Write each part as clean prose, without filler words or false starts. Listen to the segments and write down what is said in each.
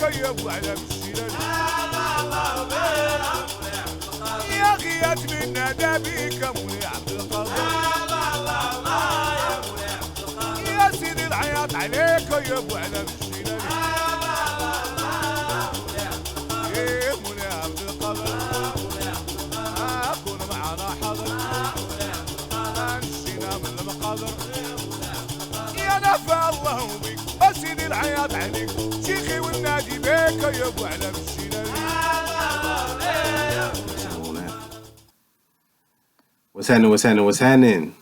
يا ابو على الشلال يا غيات من ندبيك ابوي عبد القادر يا سيدي العياط عليك يا ابو على الشلال يا مولاي عبد القادر اكون معنا حاضر نسينا من المقادر يا نفع الله بك سيدي العياط عليك شيخي والنادي بيك يا ابو على الشلال. What's happening? What's happening? What's happening?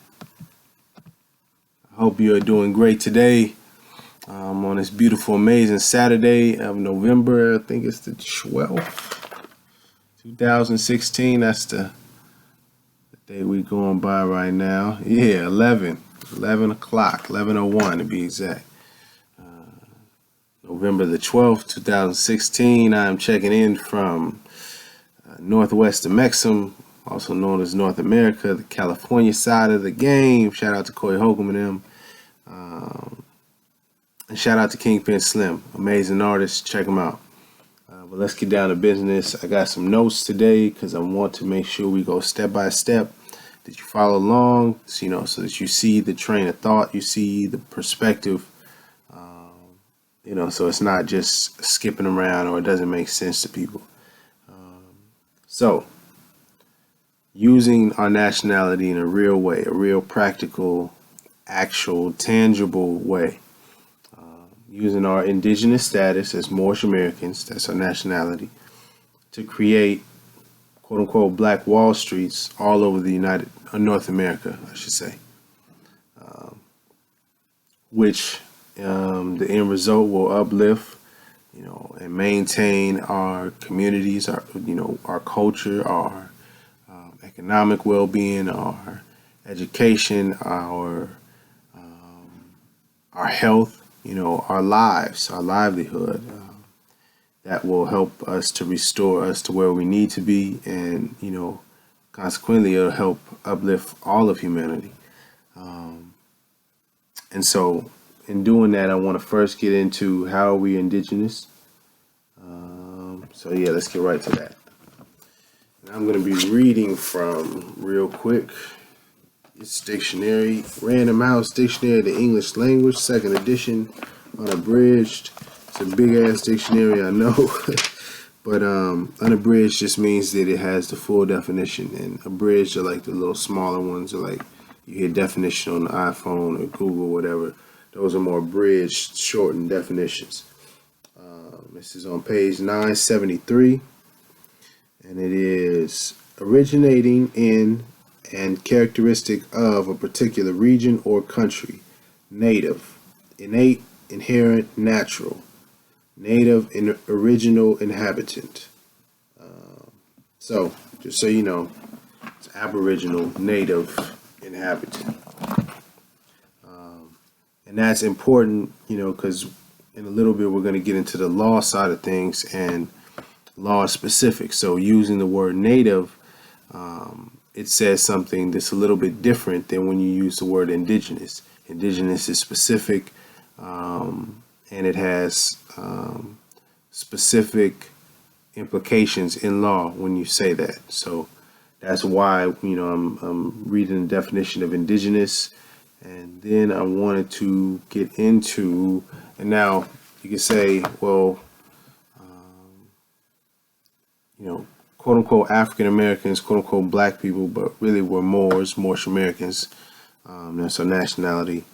I hope you are doing great today. On this beautiful, amazing Saturday of November. I think it's the 12th, 2016. That's the day we're going by right now. Yeah, 11 o'clock, 11:01 to be exact. November the 12th, 2016. I'm checking in from northwest of Mexico, also known as North America, the California side of the game. Shout out to Corey Holcomb and them. And shout out to Kingpin Slim, amazing artist. Check them out. But let's get down to business. I got some notes today because I want to make sure we go step by step, that you follow along, so that you see the train of thought, you see the perspective, so it's not just skipping around or it doesn't make sense to people. So, using our nationality in a real way, a real practical, actual, tangible way. Using our indigenous status as Moorish Americans, that's our nationality, to create quote-unquote Black Wall Streets all over the North America, I should say, which the end result will uplift, and maintain our communities, our culture, our economic well-being, our education, our health, our lives, our livelihood. That will help us to restore us to where we need to be, and consequently it'll help uplift all of humanity. And so in doing that, I want to first get into how are we indigenous. So yeah, let's get right to that. And I'm going to be reading from, real quick, it's dictionary, Random House Dictionary of the English Language, 2nd edition, unabridged. It's a big ass dictionary, I know. But unabridged just means that it has the full definition, and abridged are like the little smaller ones, or like you hear definition on the iPhone or Google, whatever. Those are more abridged, shortened definitions. This is on page 973, and it is originating in and characteristic of a particular region or country. Native, innate, inherent, natural. Native and original inhabitant. So, just so you know, it's aboriginal, native, inhabitant. And that's important, because in a little bit we're going to get into the law side of things and law specific. So using the word native, it says something that's a little bit different than when you use the word indigenous. Indigenous is specific, and it has specific implications in law when you say that. So that's why, I'm reading the definition of indigenous, and then I wanted to get into, and now you can say, well, quote unquote African Americans, quote unquote Black people, but really we're Moors, Moorish Americans. That's our nationality.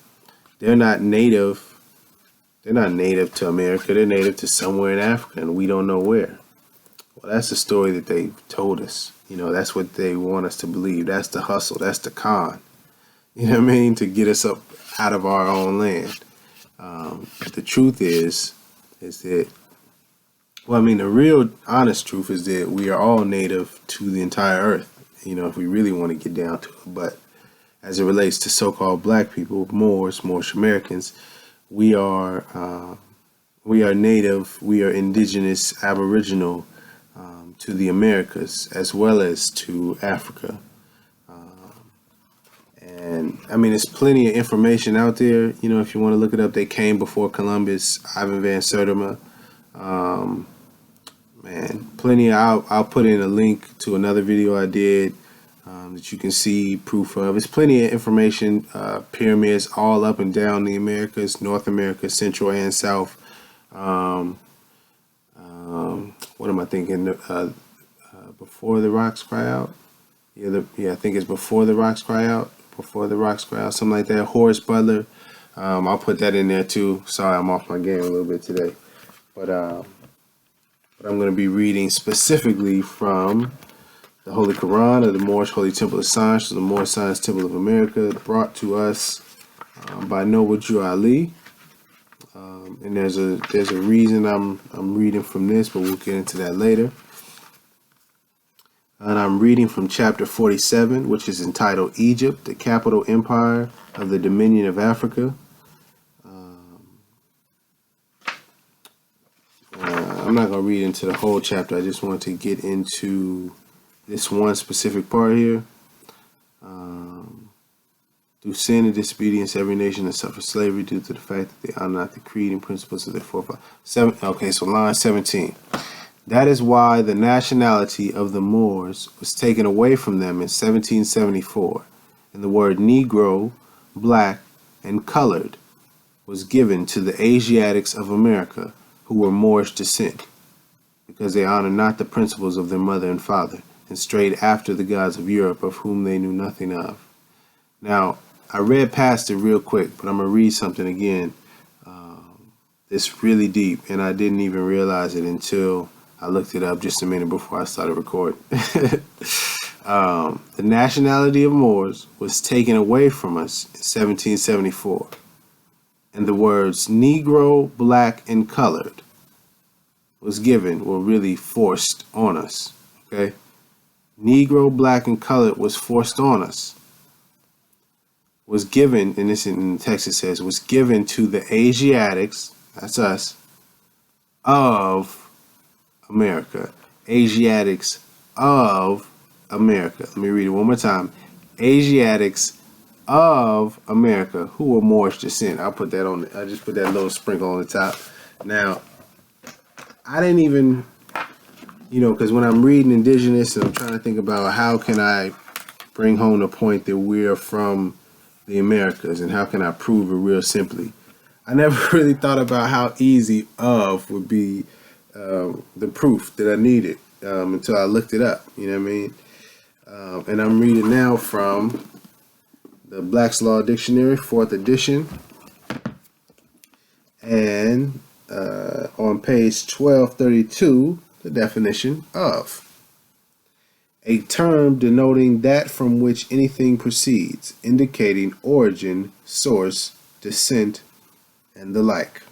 They're not native to America. They're native to somewhere in Africa, and we don't know where. Well, that's the story that they told us. That's what they want us to believe. That's the hustle. That's the con. To get us up out of our own land. But the truth is that, the real honest truth is that we are all native to the entire earth, if we really want to get down to it. But as it relates to so-called Black people, Moors, Moorish Americans, we are native, we are indigenous, aboriginal to the Americas as well as to Africa. And there's plenty of information out there. If you want to look it up, they came before Columbus, Ivan Van Sertima. Man, plenty. I'll put in a link to another video I did that you can see proof of. It's plenty of information. Pyramids all up and down the Americas, North America, Central and South. What am I thinking? Before the rocks cry out. Yeah, I think it's before the rocks cry out. Before the rocks cry out, something like that. Horace Butler. I'll put that in there too. Sorry, I'm off my game a little bit today, but I'm going to be reading specifically from the Holy Quran of the Moorish Holy Temple of Science, the Moorish Science Temple of America, brought to us by Noble Drew Ali. And there's a reason I'm reading from this, but we'll get into that later. And I'm reading from chapter 47, which is entitled Egypt, the Capital Empire of the Dominion of Africa. I'm not going to read into the whole chapter. I just want to get into this one specific part here. Through sin and disobedience, every nation has suffered slavery due to the fact that they honor not the creed and principles of their forefathers. Okay, so line 17. That is why the nationality of the Moors was taken away from them in 1774, and the word Negro, black, and colored was given to the Asiatics of America who were Moorish descent, because they honored not the principles of their mother and father, and strayed after the gods of Europe, of whom they knew nothing of. Now, I read past it real quick, but I'm going to read something again. It's really deep, and I didn't even realize it until I looked it up just a minute before I started recording. The nationality of Moors was taken away from us in 1774. And the words Negro, black, and colored were really forced on us. Okay? Negro, black, and colored was forced on us. Was given, and this in the text it says, was given to the Asiatics, that's us, of America. Asiatics of America. Let me read it one more time. Asiatics of America who were Moorish descent. I just put that little sprinkle on the top. Now, I didn't even, because when I'm reading indigenous and I'm trying to think about how can I bring home the point that we're from the Americas and how can I prove it real simply, I never really thought about how easy of would be the proof that I needed until I looked it up. You know what I mean? And I'm reading now from the Black's Law Dictionary, 4th edition. And on page 1232, the definition of a term denoting that from which anything proceeds, indicating origin, source, descent, and the like.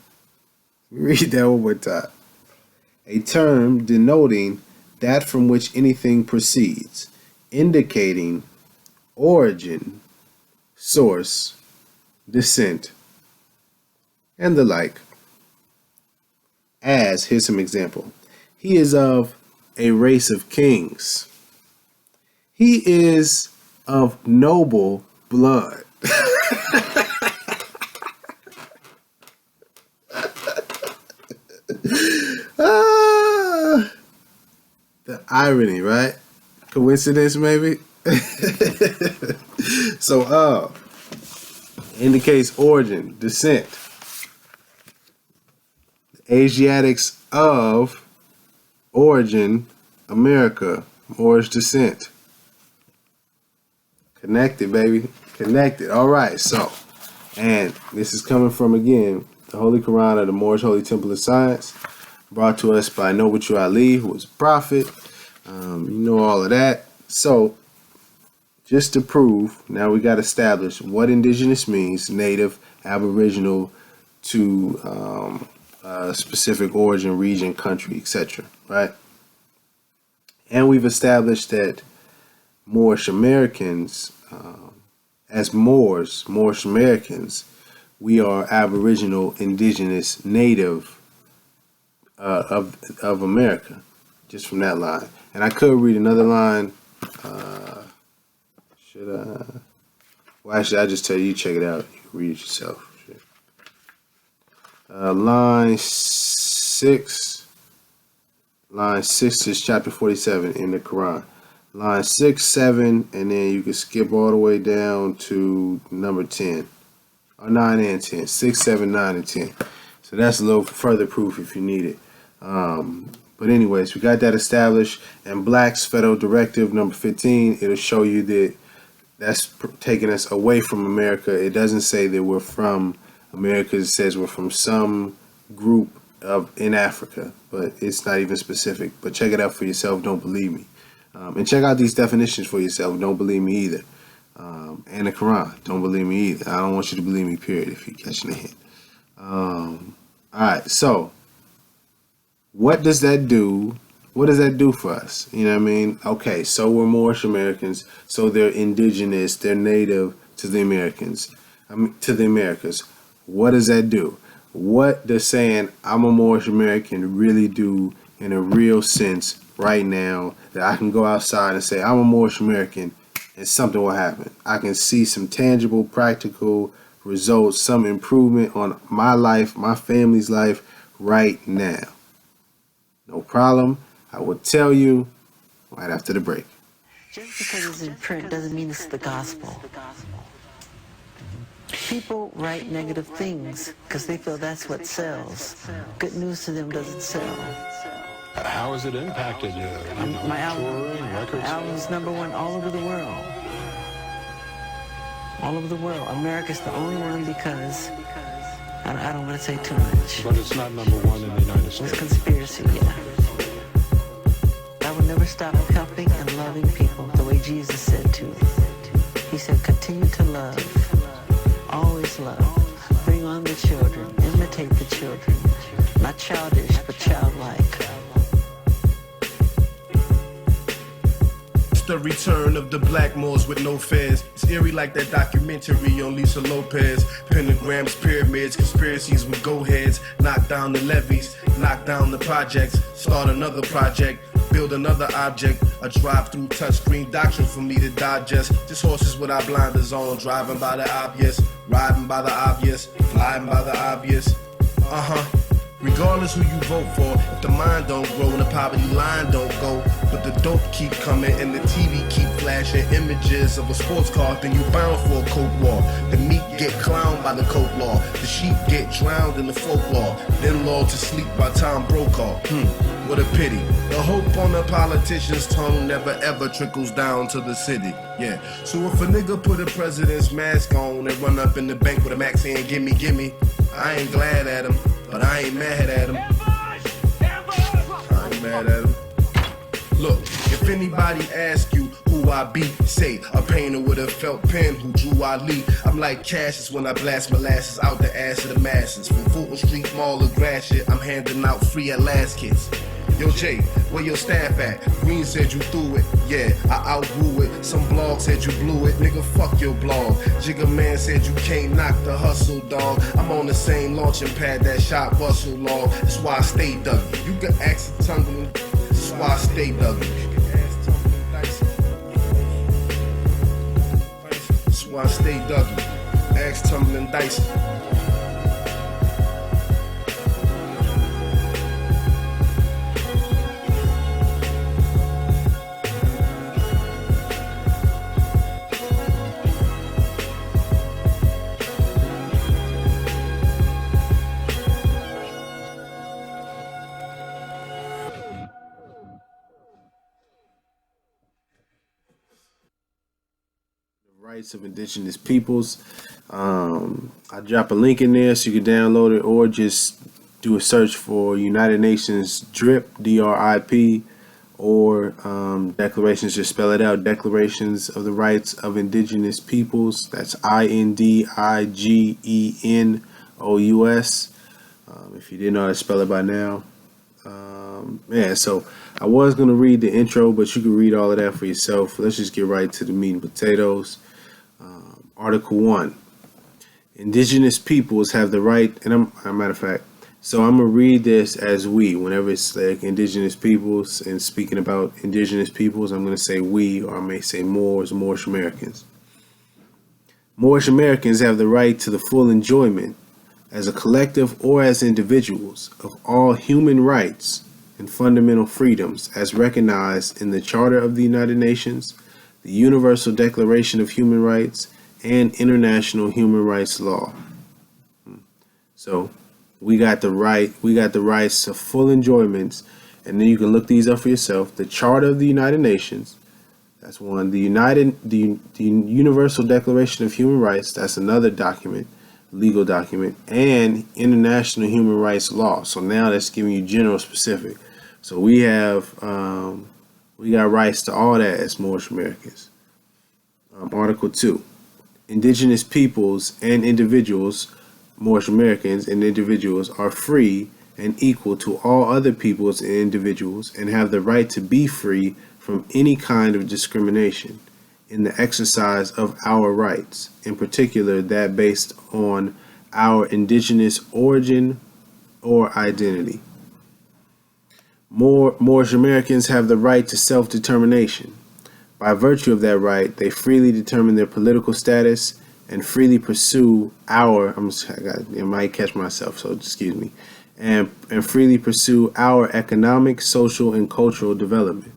Read that one more time. A term denoting that from which anything proceeds, indicating origin, source, descent, and the like. As, here's some example. He is of a race of kings. He is of noble blood. The irony, right? Coincidence, maybe? So, indicates origin, descent. Asiatics of origin, America, Moorish descent. Connected, baby. Connected. All right, so, and this is coming from, again, the Holy Quran of the Moorish Holy Temple of Science, brought to us by Noble Drew Ali, who was a prophet. You know all of that. So, just to prove, now we got to establish what indigenous means, native, aboriginal, to specific origin, region, country, etc. Right? And we've established that Moorish Americans, as Moorish Americans, we are aboriginal, indigenous, native of America, just from that line. And I could read another line. Should I? Well, actually, I'll just tell you, check it out. You can read it yourself. Line 6. Line 6 is chapter 47 in the Quran. Line 6, 7, and then you can skip all the way down to number 10. Or 9 and 10. 6, 7, 9, and 10. So that's a little further proof if you need it. But anyways, we got that established. And Black's Federal Directive number 15, it'll show you that that's taking us away from America. It doesn't say that we're from America. It says we're from some group in Africa, but it's not even specific. But check it out for yourself. Don't believe me. And check out these definitions for yourself. Don't believe me either. And the Quran. Don't believe me either. I don't want you to believe me, period, if you're catching the hint. All right, so what does that do? What does that do for us? You know what I mean? Okay, so we're Moorish Americans, so they're indigenous, they're native to the Americans, to the Americas. What does that do? What does saying I'm a Moorish American really do in a real sense right now, that I can go outside and say I'm a Moorish American and something will happen? I can see some tangible, practical results, some improvement on my life, my family's life right now. No problem. I will tell you right after the break. Just because it's in print doesn't mean it's the gospel. People write negative things because they feel that's what sells. Good news to them doesn't sell. How has it impacted you? My touring, records? album's #1 all over the world. All over the world. America's the only one because I don't want to say too much. But it's not #1 in the United States. It's conspiracy, yeah. I will never stop helping and loving people the way Jesus said to. He said, continue to love, always love, bring on the children, imitate the children, not childish, but childlike. The return of the Blackmores with no fans. It's eerie like that documentary on Lisa Lopez. Pentagrams, pyramids, conspiracies with go-heads. Knock down the levees, knock down the projects. Start another project, build another object. A drive-through touchscreen doctrine for me to digest. Just horses with our blinders on, driving by the obvious, riding by the obvious, flying by the obvious. Regardless who you vote for, if the mind don't grow and the poverty line don't go, but the dope keep coming and the TV keep flashing images of a sports car, then you bound for a coke war. The meat get clowned by the coke law, the sheep get drowned in the folklore, then lulled to sleep by Tom Brokaw. What a pity. The hope on the politician's tongue never ever trickles down to the city. Yeah. So if a nigga put a president's mask on and run up in the bank with a Mac saying gimme, gimme, I ain't glad at him, but I ain't mad at him. I ain't mad at him. Look, if anybody asks you who I be, say a painter with a felt pen who drew Ali. I'm like Cassius when I blast molasses out the ass of the masses. From Fulton Street Mall to Gratiot, I'm handing out free at last kits. Yo Jay, where your staff at? Green said you threw it, yeah, I outgrew it. Some blog said you blew it, nigga fuck your blog. Jigga Man said you can't knock the hustle, dog. I'm on the same launching pad that shot Russell Law. That's why I stay Dougie. You can ask the tumbling, that's why I stay Dougie. That's why I stay Dougie. Ask tumbling dice. Rights of indigenous peoples. I drop a link in there so you can download it, or just do a search for United Nations DRIP, DRIP, or declarations. Just spell it out: Declarations of the Rights of Indigenous Peoples. That's INDIGENOUS. If you didn't know how to spell it by now. Yeah, so I was going to read the intro, but you can read all of that for yourself. Let's just get right to the meat and potatoes. Article 1. Indigenous peoples have the right, and as a matter of fact, so I'm going to read this as we. Whenever it's like indigenous peoples and speaking about indigenous peoples, I'm going to say we, or I may say Moors, Moorish Americans. Moorish Americans have the right to the full enjoyment, as a collective or as individuals, of all human rights and fundamental freedoms as recognized in the Charter of the United Nations, the Universal Declaration of Human Rights, and international human rights law. So we got the rights to full enjoyments, and then you can look these up for yourself. The Charter of the United Nations, that's one. The Universal Declaration of Human Rights, that's another document, legal document, and international human rights law. So now that's giving you general specific. So we got rights to all that as Moorish Americans. Article 2, indigenous peoples and individuals, Moorish Americans and individuals, are free and equal to all other peoples and individuals and have the right to be free from any kind of discrimination in the exercise of our rights, in particular that based on our indigenous origin or identity. Moorish Americans have the right to self-determination. By virtue of that right, they freely determine their political status and freely pursue I might catch myself, so excuse me, and freely pursue our economic, social, and cultural development.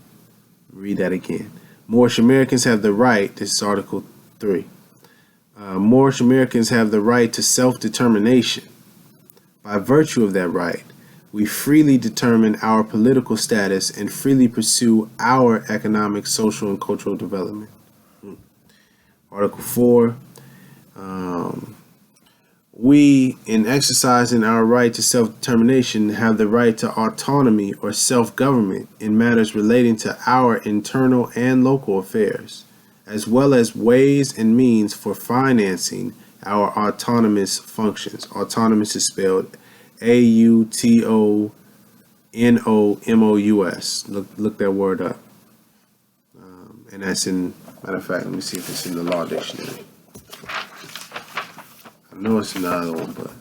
Read that again. Moorish Americans have the right, this is Article 3. Moorish Americans have the right to self-determination. By virtue of that right, we freely determine our political status and freely pursue our economic, social, and cultural development. Article 4. We, in exercising our right to self-determination, have the right to autonomy or self-government in matters relating to our internal and local affairs, as well as ways and means for financing our autonomous functions. Autonomous is spelled AUTONOMOUS. Look that word up. And that's in, matter of fact, let me see if it's in the law dictionary. I know it's another one, but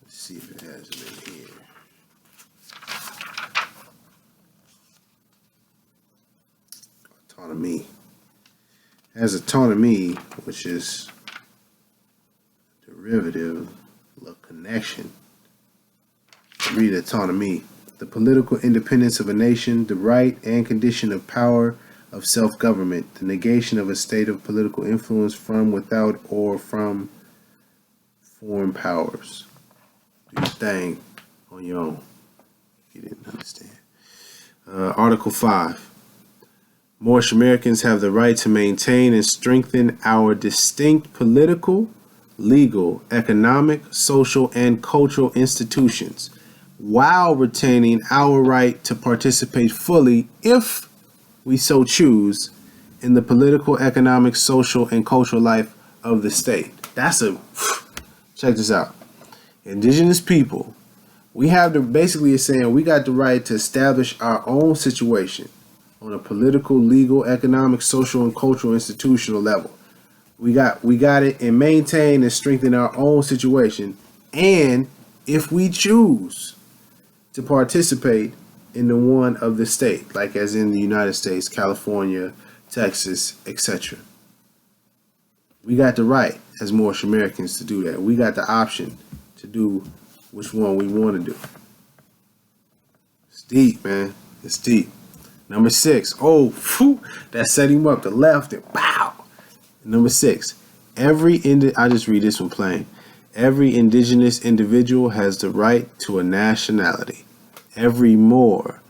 let's see if it has it in here. Autonomy. It has autonomy, which is derivative, of connection. Read autonomy. The political independence of a nation, the right and condition of power of self-government, the negation of a state of political influence from without or from foreign powers. Do your thing on your own, if you didn't understand. Article 5. Moorish Americans have the right to maintain and strengthen our distinct political, legal, economic, social, and cultural institutions while retaining our right to participate fully, if we so choose, in the political, economic, social, and cultural life of the state. Check this out. Indigenous people, we have the, basically it's saying we got the right to establish our own situation on a political, legal, economic, social, and cultural institutional level. We got it, and maintain and strengthen our own situation, and if we choose to participate in the one of the state, like as in the United States, California, Texas, etc. We got the right as Moorish Americans to do that. We got the option to do which one we want to do. It's deep, man. It's deep. Number 6. Oh, phew, that set him up the left and pow. Number 6. I just read this one plain. Every indigenous individual has the right to a nationality. Every Moor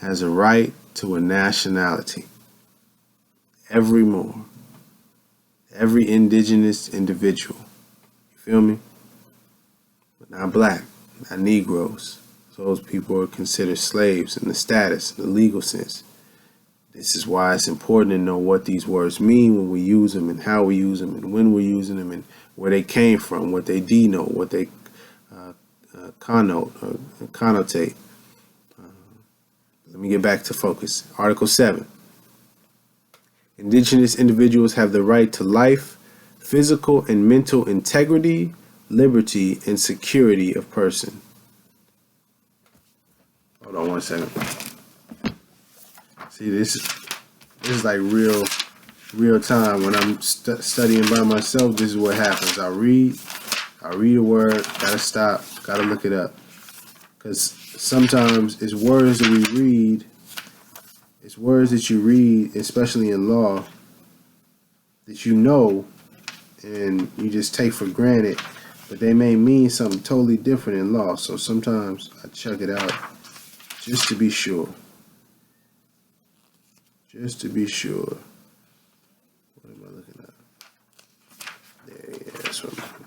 has a right to a nationality. Every Moor. Every indigenous individual. You feel me? But not black, not Negroes. Those people are considered slaves in the status, in the legal sense. This is why it's important to know what these words mean when we use them, and how we use them, and when we're using them, and where they came from, what they denote, what they connotate. Let me get back to focus. Article 7. Indigenous individuals have the right to life, physical and mental integrity, liberty, and security of person. Hold on one second. See, this is like real time. When I'm studying by myself, this is what happens. I read a word, gotta stop, gotta look it up. Because sometimes it's words that we read. It's words that you read, especially in law, that you know and you just take for granted, but they may mean something totally different in law. So sometimes I check it out just to be sure. Just to be sure. What am I looking at? There, yeah, that's what I'm looking at.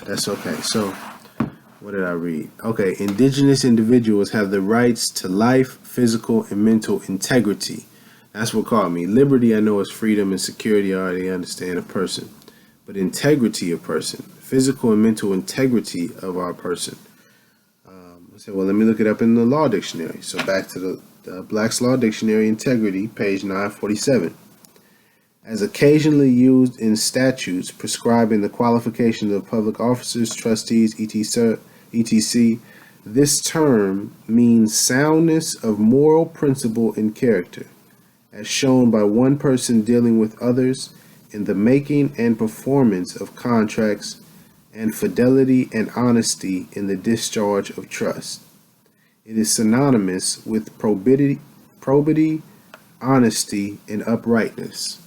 That's okay. So, what did I read? Okay, indigenous individuals have the rights to life, physical, and mental integrity. That's what caught me. Liberty, I know, is freedom, and security, I already understand a person. But integrity of person, physical and mental integrity of our person. I said, well, let me look it up in the law dictionary. So back to the Black's Law Dictionary, integrity, page 947. As occasionally used in statutes prescribing the qualifications of public officers, trustees, etc., this term means soundness of moral principle and character, as shown by one person dealing with others in the making and performance of contracts, and fidelity and honesty in the discharge of trust. It is synonymous with probity, honesty, and uprightness.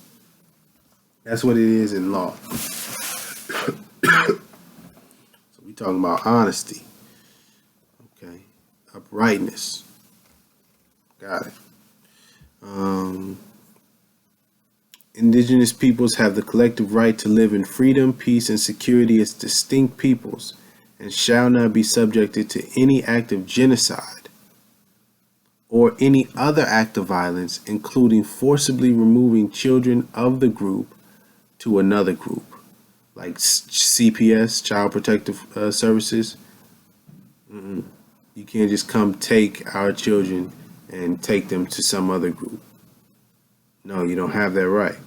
That's what it is in law. So we're talking about honesty. Okay. Uprightness. Got it. Indigenous peoples have the collective right to live in freedom, peace, and security as distinct peoples, and shall not be subjected to any act of genocide or any other act of violence, including forcibly removing children of the group to another group, like CPS, Child Protective Services. You can't just come take our children and take them to some other group. No, you don't have that right.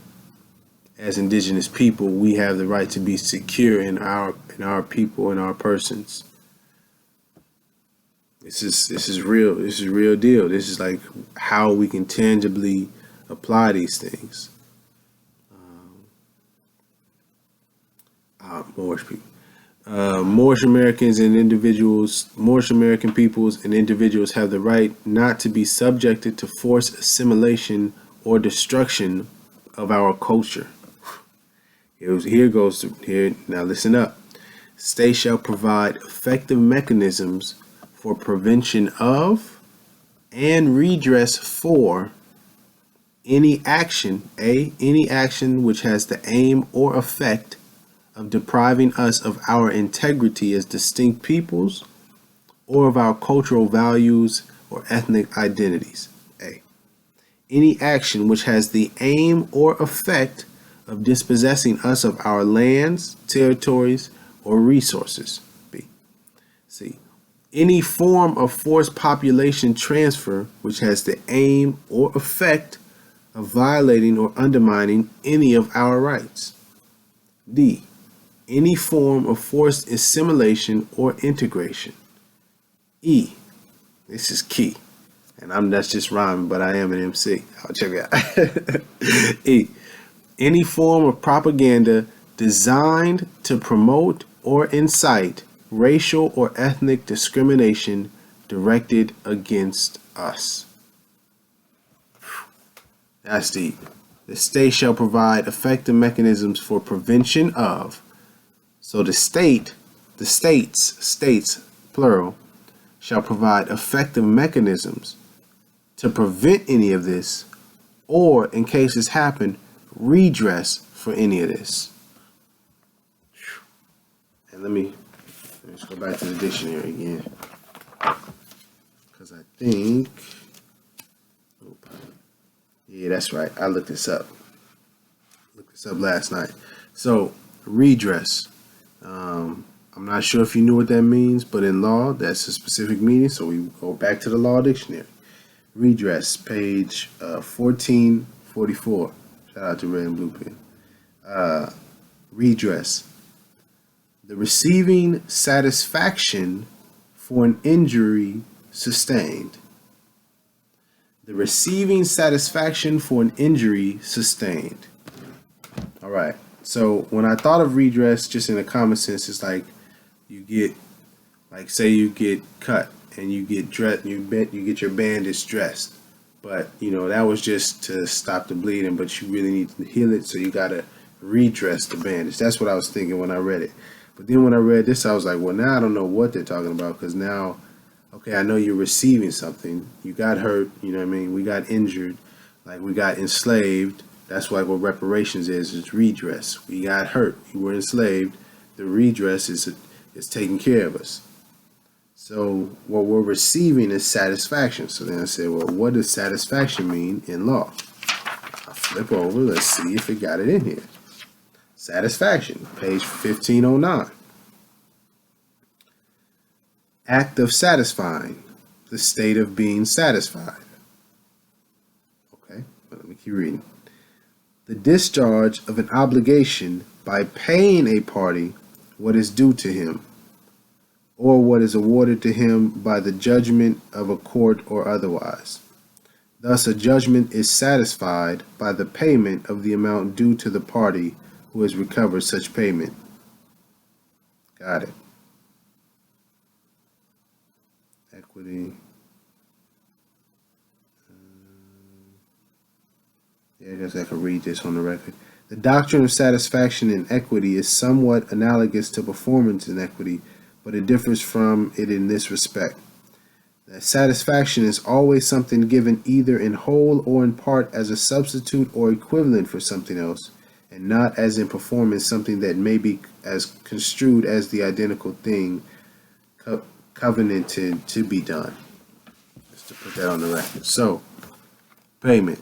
As indigenous people, we have the right to be secure in our people and our persons. This is real. This is real deal. This is like how we can tangibly apply these things. Moorish people. Moorish American peoples and individuals have the right not to be subjected to forced assimilation or destruction of our culture. Here goes. Now listen up. State shall provide effective mechanisms for prevention of and redress for any action which has the aim or effect of depriving us of our integrity as distinct peoples or of our cultural values or ethnic identities. Any action which has the aim or effect of dispossessing us of our lands, territories, or resources. B. C. Any form of forced population transfer which has the aim or effect of violating or undermining any of our rights. D. Any form of forced assimilation or integration. E. This is key. And that's just rhyming, but I am an MC. I'll check it out. E. Any form of propaganda designed to promote or incite racial or ethnic discrimination directed against us. That's deep. The state shall provide effective mechanisms for prevention of. So the states, plural, shall provide effective mechanisms to prevent any of this, or in cases happen, redress for any of this. And let's go back to the dictionary again, because I think, yeah, that's right. I looked this up last night. So redress. I'm not sure if you knew what that means, but in law, that's a specific meaning. So we go back to the law dictionary. Redress, page 1444. Shout out to Red and Blue Pen. Redress. The receiving satisfaction for an injury sustained. The receiving satisfaction for an injury sustained. All right. So when I thought of redress, just in a common sense, it's like you get, like, say you get cut and you get dressed, you get your bandage dressed, but that was just to stop the bleeding, but you really need to heal it, so you gotta redress the bandage. That's what I was thinking when I read it. But then when I read this, I was like, well, now I don't know what they're talking about, because now, okay, I know you're receiving something. You got hurt, you know what I mean? We got injured, like we got enslaved. That's like what reparations is redress. We got hurt, we were enslaved. The redress is taking care of us. So what we're receiving is satisfaction. So then I said, well, what does satisfaction mean in law? I flip over, let's see if it got it in here. Satisfaction, page 1509. Act of satisfying, the state of being satisfied. Okay, but let me keep reading. The discharge of an obligation by paying a party what is due to him, or what is awarded to him by the judgment of a court or otherwise. Thus, a judgment is satisfied by the payment of the amount due to the party who has recovered such payment. Got it. Equity. I guess I could read this on the record. The doctrine of satisfaction in equity is somewhat analogous to performance in equity, but it differs from it in this respect. That satisfaction is always something given either in whole or in part as a substitute or equivalent for something else, and not as in performance something that may be as construed as the identical thing covenanted to be done. Just to put that on the record. So, payment.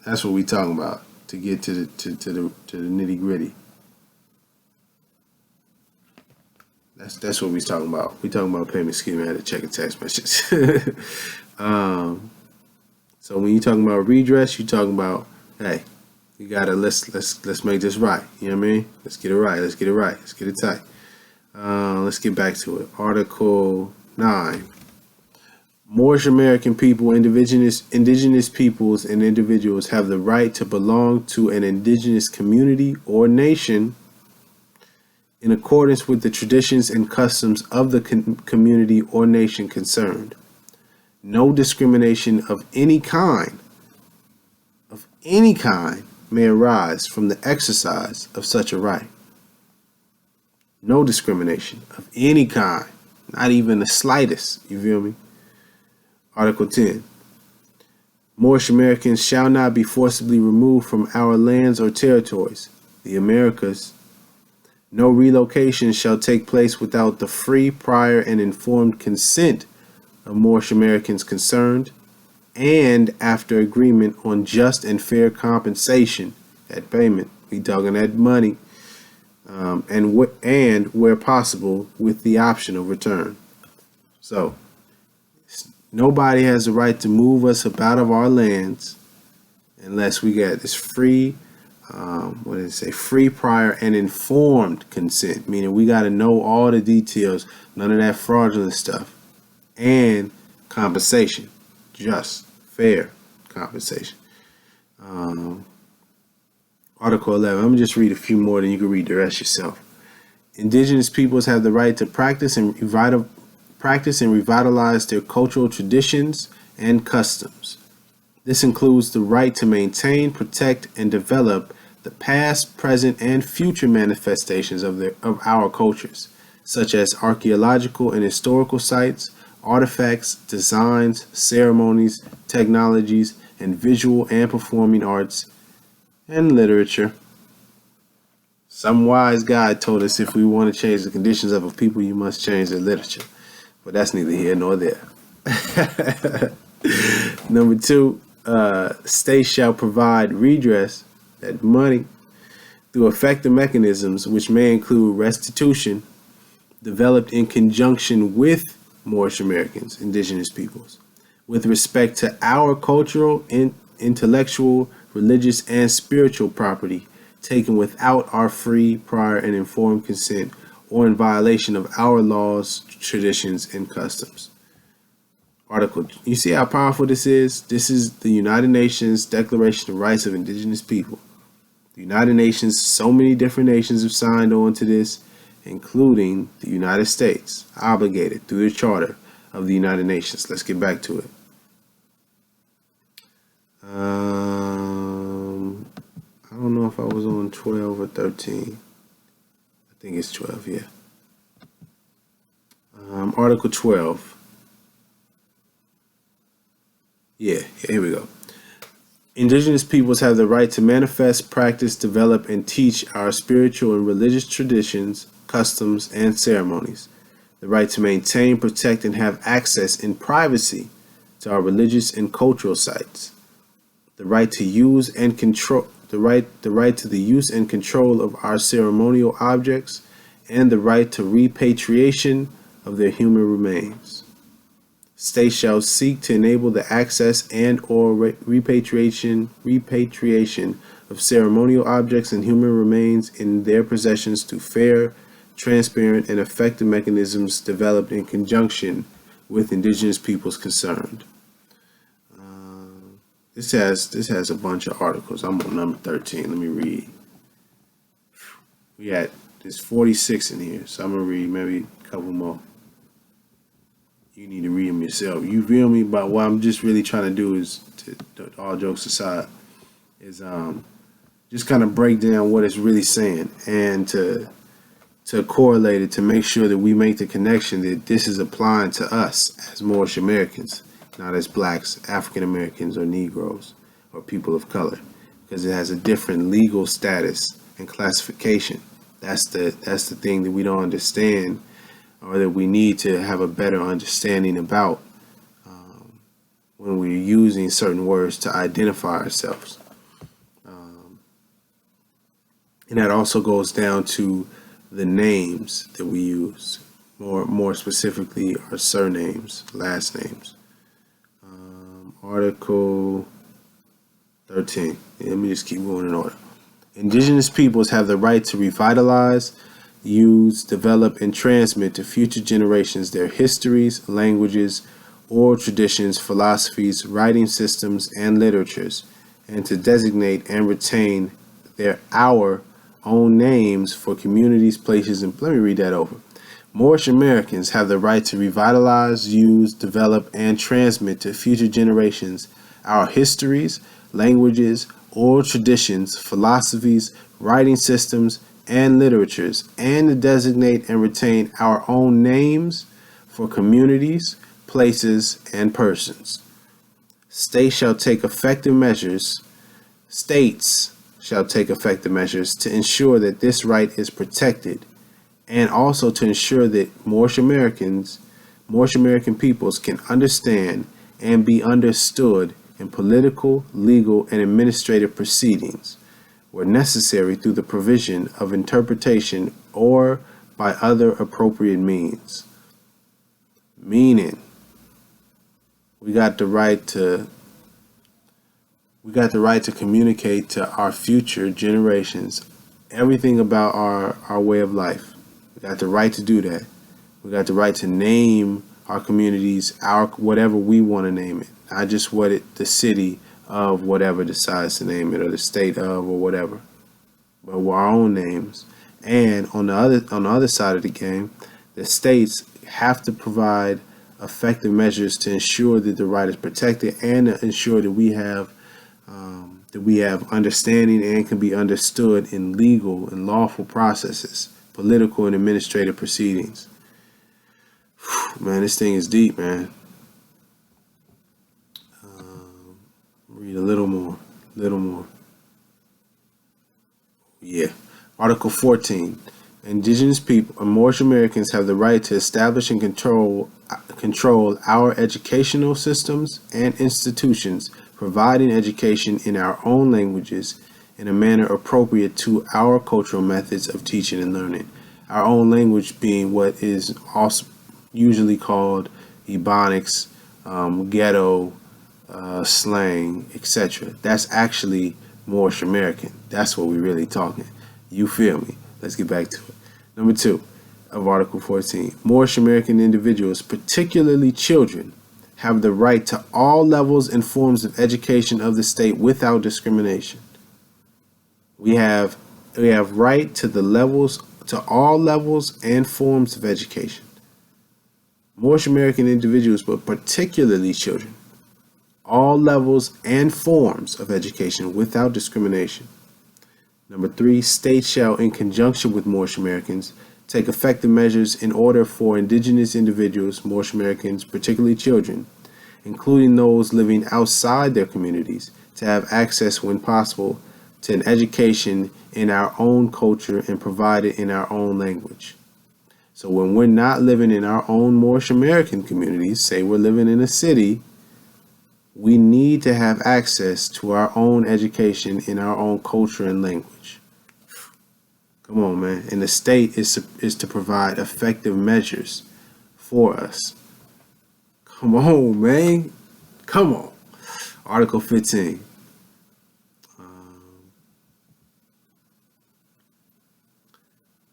That's what we're talking about to get to the nitty gritty. That's what we're talking about. We're talking about payment. Excuse me, I had to check a text message. So when you're talking about redress, you're talking about, hey, you gotta let's make this right. You know what I mean? Let's get it right. Let's get it right. Let's get it tight. Let's get back to it. Article 9. Moorish American people, indigenous peoples, and individuals have the right to belong to an indigenous community or nation in accordance with the traditions and customs of the community or nation concerned. No discrimination of any kind may arise from the exercise of such a right. No discrimination of any kind, not even the slightest, you feel me? Article 10. Moorish Americans shall not be forcibly removed from our lands or territories, the Americas. No relocation shall take place without the free, prior, and informed consent of Moorish Americans concerned, and after agreement on just and fair compensation at payment. We talking that money, and where possible, with the option of return. So, nobody has the right to move us up out of our lands unless we get this free, free, prior, and informed consent. Meaning we got to know all the details, none of that fraudulent stuff, and compensation, just, fair compensation. Article 11. I'm going to just read a few more, then you can read the rest yourself. Indigenous peoples have the right to practice and revitalize their cultural traditions and customs. This includes the right to maintain, protect, and develop the past, present, and future manifestations of our cultures, such as archaeological and historical sites, artifacts, designs, ceremonies, technologies, and visual and performing arts, and literature. Some wise guy told us if we want to change the conditions of a people, you must change their literature. But that's neither here nor there. Number 2, states shall provide redress, that money, through effective mechanisms which may include restitution, developed in conjunction with Moorish Americans, indigenous peoples, with respect to our cultural, intellectual, religious, and spiritual property taken without our free, prior, and informed consent, or in violation of our laws, traditions, and customs. Article. You see how powerful this is? This is the United Nations Declaration of Rights of Indigenous People. The United Nations, so many different nations have signed on to this. including the United States, obligated through the Charter of the United Nations. Let's get back to it. I don't know if I was on 12 or 13. I think it's 12, yeah. Article 12. Yeah, here we go. Indigenous peoples have the right to manifest, practice, develop, and teach our spiritual and religious traditions, customs, and ceremonies. The right to maintain, protect, and have access in privacy to our religious and cultural sites. The right to use and control the right to the use and control of our ceremonial objects, and the right to repatriation of their human remains. States shall seek to enable the access and or repatriation of ceremonial objects and human remains in their possessions through fair, transparent, and effective mechanisms developed in conjunction with indigenous peoples concerned. This has a bunch of articles. I'm on number 13. Let me read. There's 46 in here, so I'm gonna read maybe a couple more. You need to read them yourself. You feel me? But what I'm just really trying to do is, all jokes aside, is just kind of break down what it's really saying, and to correlate it, to make sure that we make the connection that this is applying to us as Moorish Americans, not as blacks, African Americans, or Negroes, or people of color, because it has a different legal status and classification. That's the thing that we don't understand, or that we need to have a better understanding about when we're using certain words to identify ourselves. And that also goes down to the names that we use, more specifically our surnames, last names. Article 13. Let me just keep going in order. Indigenous peoples have the right to revitalize, use, develop, and transmit to future generations their histories, languages, oral traditions, philosophies, writing systems, and literatures, and to designate and retain our own names for communities, places, and let me read that over. Moorish Americans have the right to revitalize, use, develop, and transmit to future generations our histories, languages, oral traditions, philosophies, writing systems, and literatures, and to designate and retain our own names for communities, places, and persons. States shall take effective measures to ensure that this right is protected, and also to ensure that Moorish American peoples can understand and be understood in political, legal, and administrative proceedings where necessary through the provision of interpretation or by other appropriate means. Meaning, we got the right to communicate to our future generations everything about our way of life. We got the right to do that. We got the right to name our communities, our whatever we want to name it, not just the city of whatever decides to name it, or the state of, or whatever, but our own names. And on the other side of the game, the states have to provide effective measures to ensure that the right is protected, and to ensure that we have understanding and can be understood in legal and lawful processes, political and administrative proceedings. Man, this thing is deep, man. Read a little more. Yeah. Article 14. Indigenous people and Moorish Americans have the right to establish and control our educational systems and institutions, providing education in our own languages in a manner appropriate to our cultural methods of teaching and learning. Our own language being what is also usually called Ebonics, ghetto, slang, etc. That's actually Moorish American. That's what we're really talking. You feel me? Let's get back to it. Number 2 of Article 14. Moorish American individuals, particularly children, have the right to all levels and forms of education of the state without discrimination. We have right to to all levels and forms of education. Moorish American individuals, but particularly children, all levels and forms of education without discrimination. Number 3, states shall, in conjunction with Moorish Americans, take effective measures in order for indigenous individuals, Moorish Americans, particularly children, including those living outside their communities, to have access, when possible, to an education in our own culture and provided in our own language. So when we're not living in our own Moorish American communities, say we're living in a city, we need to have access to our own education in our own culture and language. Come on, man. And the state is to provide effective measures for us. Come on, man. Come on. Article 15.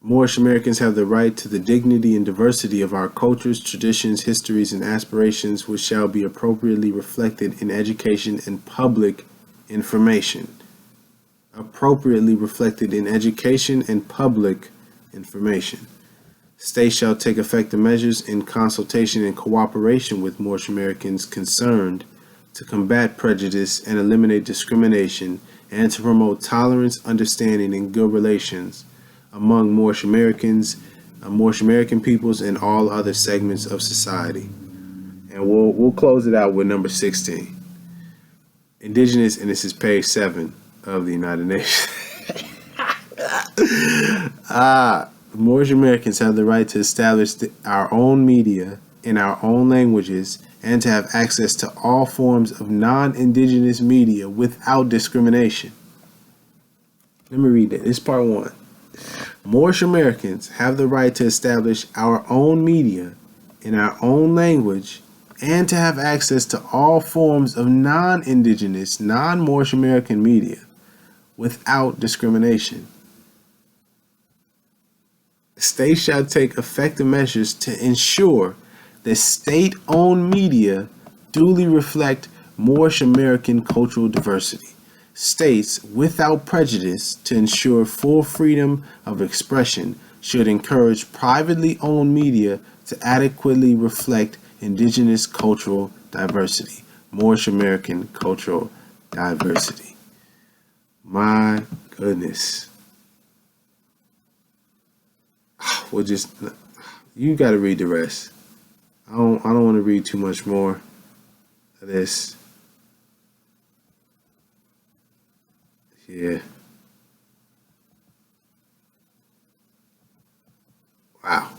Moorish Americans have the right to the dignity and diversity of our cultures, traditions, histories, and aspirations, which shall be appropriately reflected in education and public information. Appropriately reflected in education and public information. States shall take effective measures in consultation and cooperation with Moorish Americans concerned to combat prejudice and eliminate discrimination and to promote tolerance, understanding, and good relations among Moorish Americans, Moorish American peoples, and all other segments of society. And we'll close it out with number 16. Indigenous, and this is page 7 of the United Nations. Moorish Americans have the right to establish our own media in our own languages and to have access to all forms of non-indigenous media without discrimination. Let me read that. This is part 1. Moorish Americans have the right to establish our own media in our own language and to have access to all forms of non-indigenous, non-Moorish American media without discrimination. States shall take effective measures to ensure that state-owned media duly reflect Moorish American cultural diversity. States, without prejudice, to ensure full freedom of expression, should encourage privately owned media to adequately reflect indigenous cultural diversity, Moorish American cultural diversity. My goodness. We'll just, you got to read the rest. I don't want to read too much more of this. Yeah. Wow.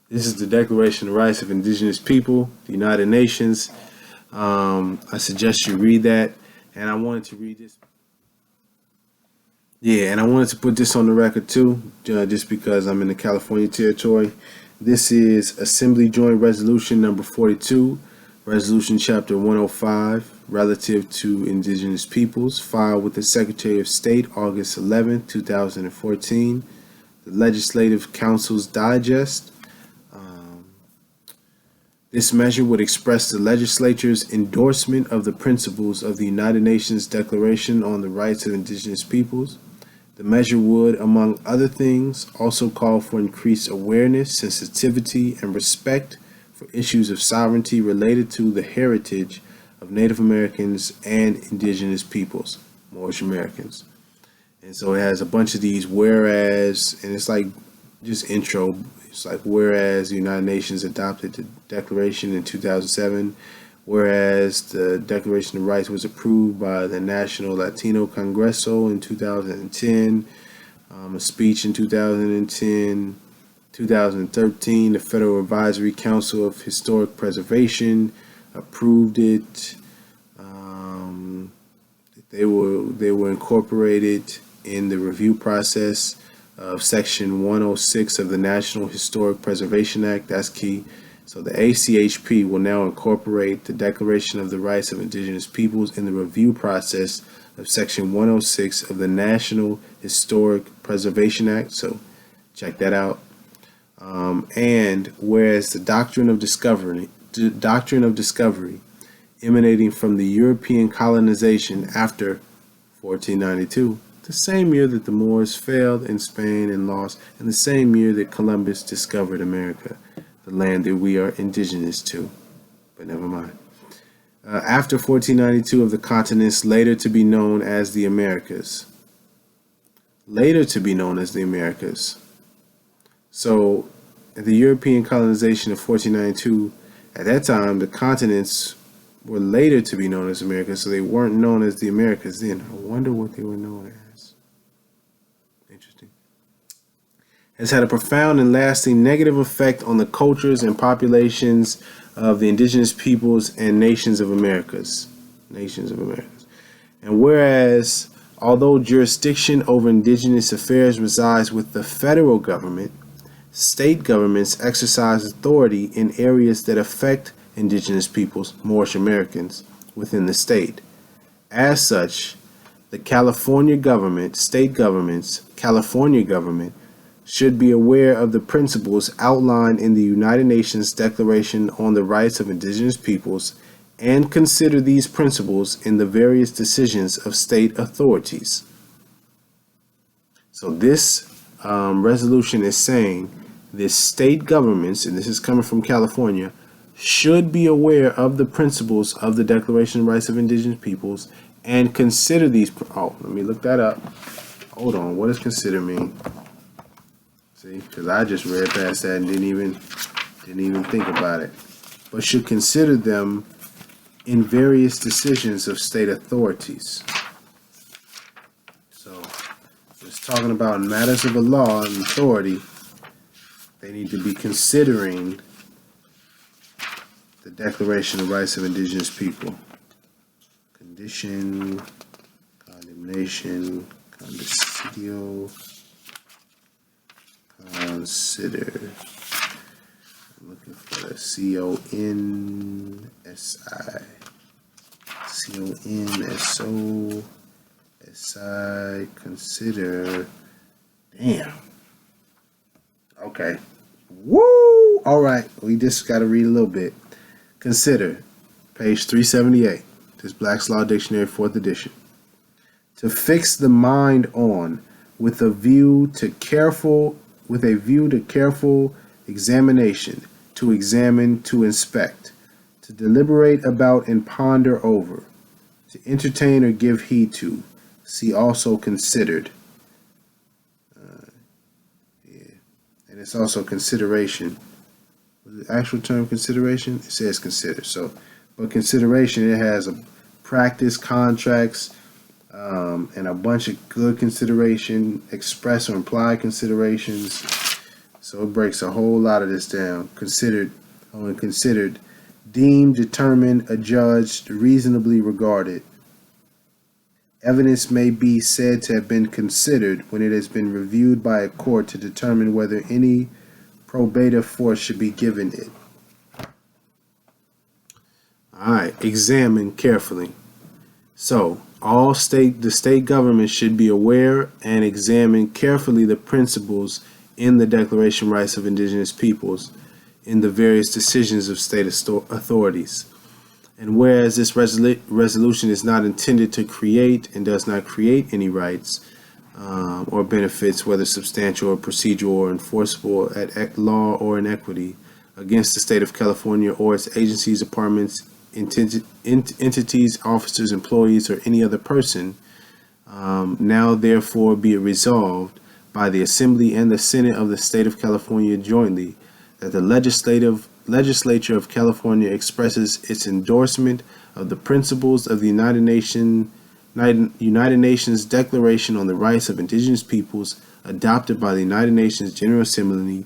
This is the Declaration of Rights of Indigenous People, the United Nations. I suggest you read that. And I wanted to read this. Yeah, and I wanted to put this on the record too, just because I'm in the California territory. This is Assembly Joint Resolution number 42, Resolution Chapter 105, relative to indigenous peoples, filed with the Secretary of State August 11, 2014. The Legislative Council's Digest. This measure would express the legislature's endorsement of the principles of the United Nations Declaration on the Rights of Indigenous Peoples. The measure would, among other things, also call for increased awareness, sensitivity, and respect for issues of sovereignty related to the heritage of Native Americans and indigenous peoples, Moorish Americans. And so it has a bunch of these whereas, and it's like just intro. It's like whereas the United Nations adopted the Declaration in 2007, whereas the Declaration of Rights was approved by the National Latino Congreso in 2010, a speech in 2010, 2013, the Federal Advisory Council of Historic Preservation approved it. They were incorporated in the review process of Section 106 of the National Historic Preservation Act. That's key. So the ACHP will now incorporate the Declaration of the Rights of Indigenous Peoples in the review process of Section 106 of the National Historic Preservation Act. So check that out. And whereas the doctrine of discovery emanating from the European colonization after 1492 to the same year that the Moors failed in Spain and lost, and the same year that Columbus discovered America, the land that we are indigenous to. But never mind. After 1492 of the continents later to be known as the Americas. Later to be known as the Americas. So, at the European colonization of 1492, at that time, the continents were later to be known as America, so they weren't known as the Americas then. I wonder what they were known as. Interesting. Has had a profound and lasting negative effect on the cultures and populations of the indigenous peoples and nations of Americas. Nations of Americas. And whereas, although jurisdiction over indigenous affairs resides with the federal government, state governments exercise authority in areas that affect indigenous peoples, Moorish Americans, within the state. As such, the California government, state governments, California government, should be aware of the principles outlined in the United Nations Declaration on the Rights of Indigenous Peoples and consider these principles in the various decisions of state authorities. So this resolution is saying that state governments, and this is coming from California, should be aware of the principles of the Declaration of Rights of Indigenous Peoples and consider these. Oh, let me look that up. Hold on. What does consider mean? See, because I just read past that and didn't even think about it. But should consider them in various decisions of state authorities. So, it's talking about matters of the law and authority. They need to be considering the Declaration of Rights of Indigenous People. Condition, condemnation, conditio, consider. I'm looking for the C-O-N-S-I. C-O-N-S-O-S-I. Consider. Damn. Okay. Woo! All right. We just got to read a little bit. Consider. Page 378. This Black's Law Dictionary, 4th edition. To fix the mind on, with a view to careful examination, to examine, to inspect, to deliberate about and ponder over, to entertain or give heed to. See also considered. And it's also consideration. The actual term consideration, it says consider. So, but consideration, it has a practice, contracts, and a bunch of good consideration, express or implied considerations. So it breaks a whole lot of this down. Considered, deemed, determined, adjudged, reasonably regarded. Evidence may be said to have been considered when it has been reviewed by a court to determine whether any probative force should be given it. Alright, examine carefully. So, the state government should be aware and examine carefully the principles in the Declaration of Rights of Indigenous Peoples in the various decisions of state authorities. And whereas this resolution is not intended to create and does not create any rights or benefits, whether substantial or procedural or enforceable at law or in equity, against the state of California or its agencies, departments, entities, officers, employees, or any other person, now therefore be it resolved by the Assembly and the Senate of the State of California jointly that the Legislature of California expresses its endorsement of the principles of the United Nations Declaration on the Rights of Indigenous Peoples adopted by the United Nations General Assembly,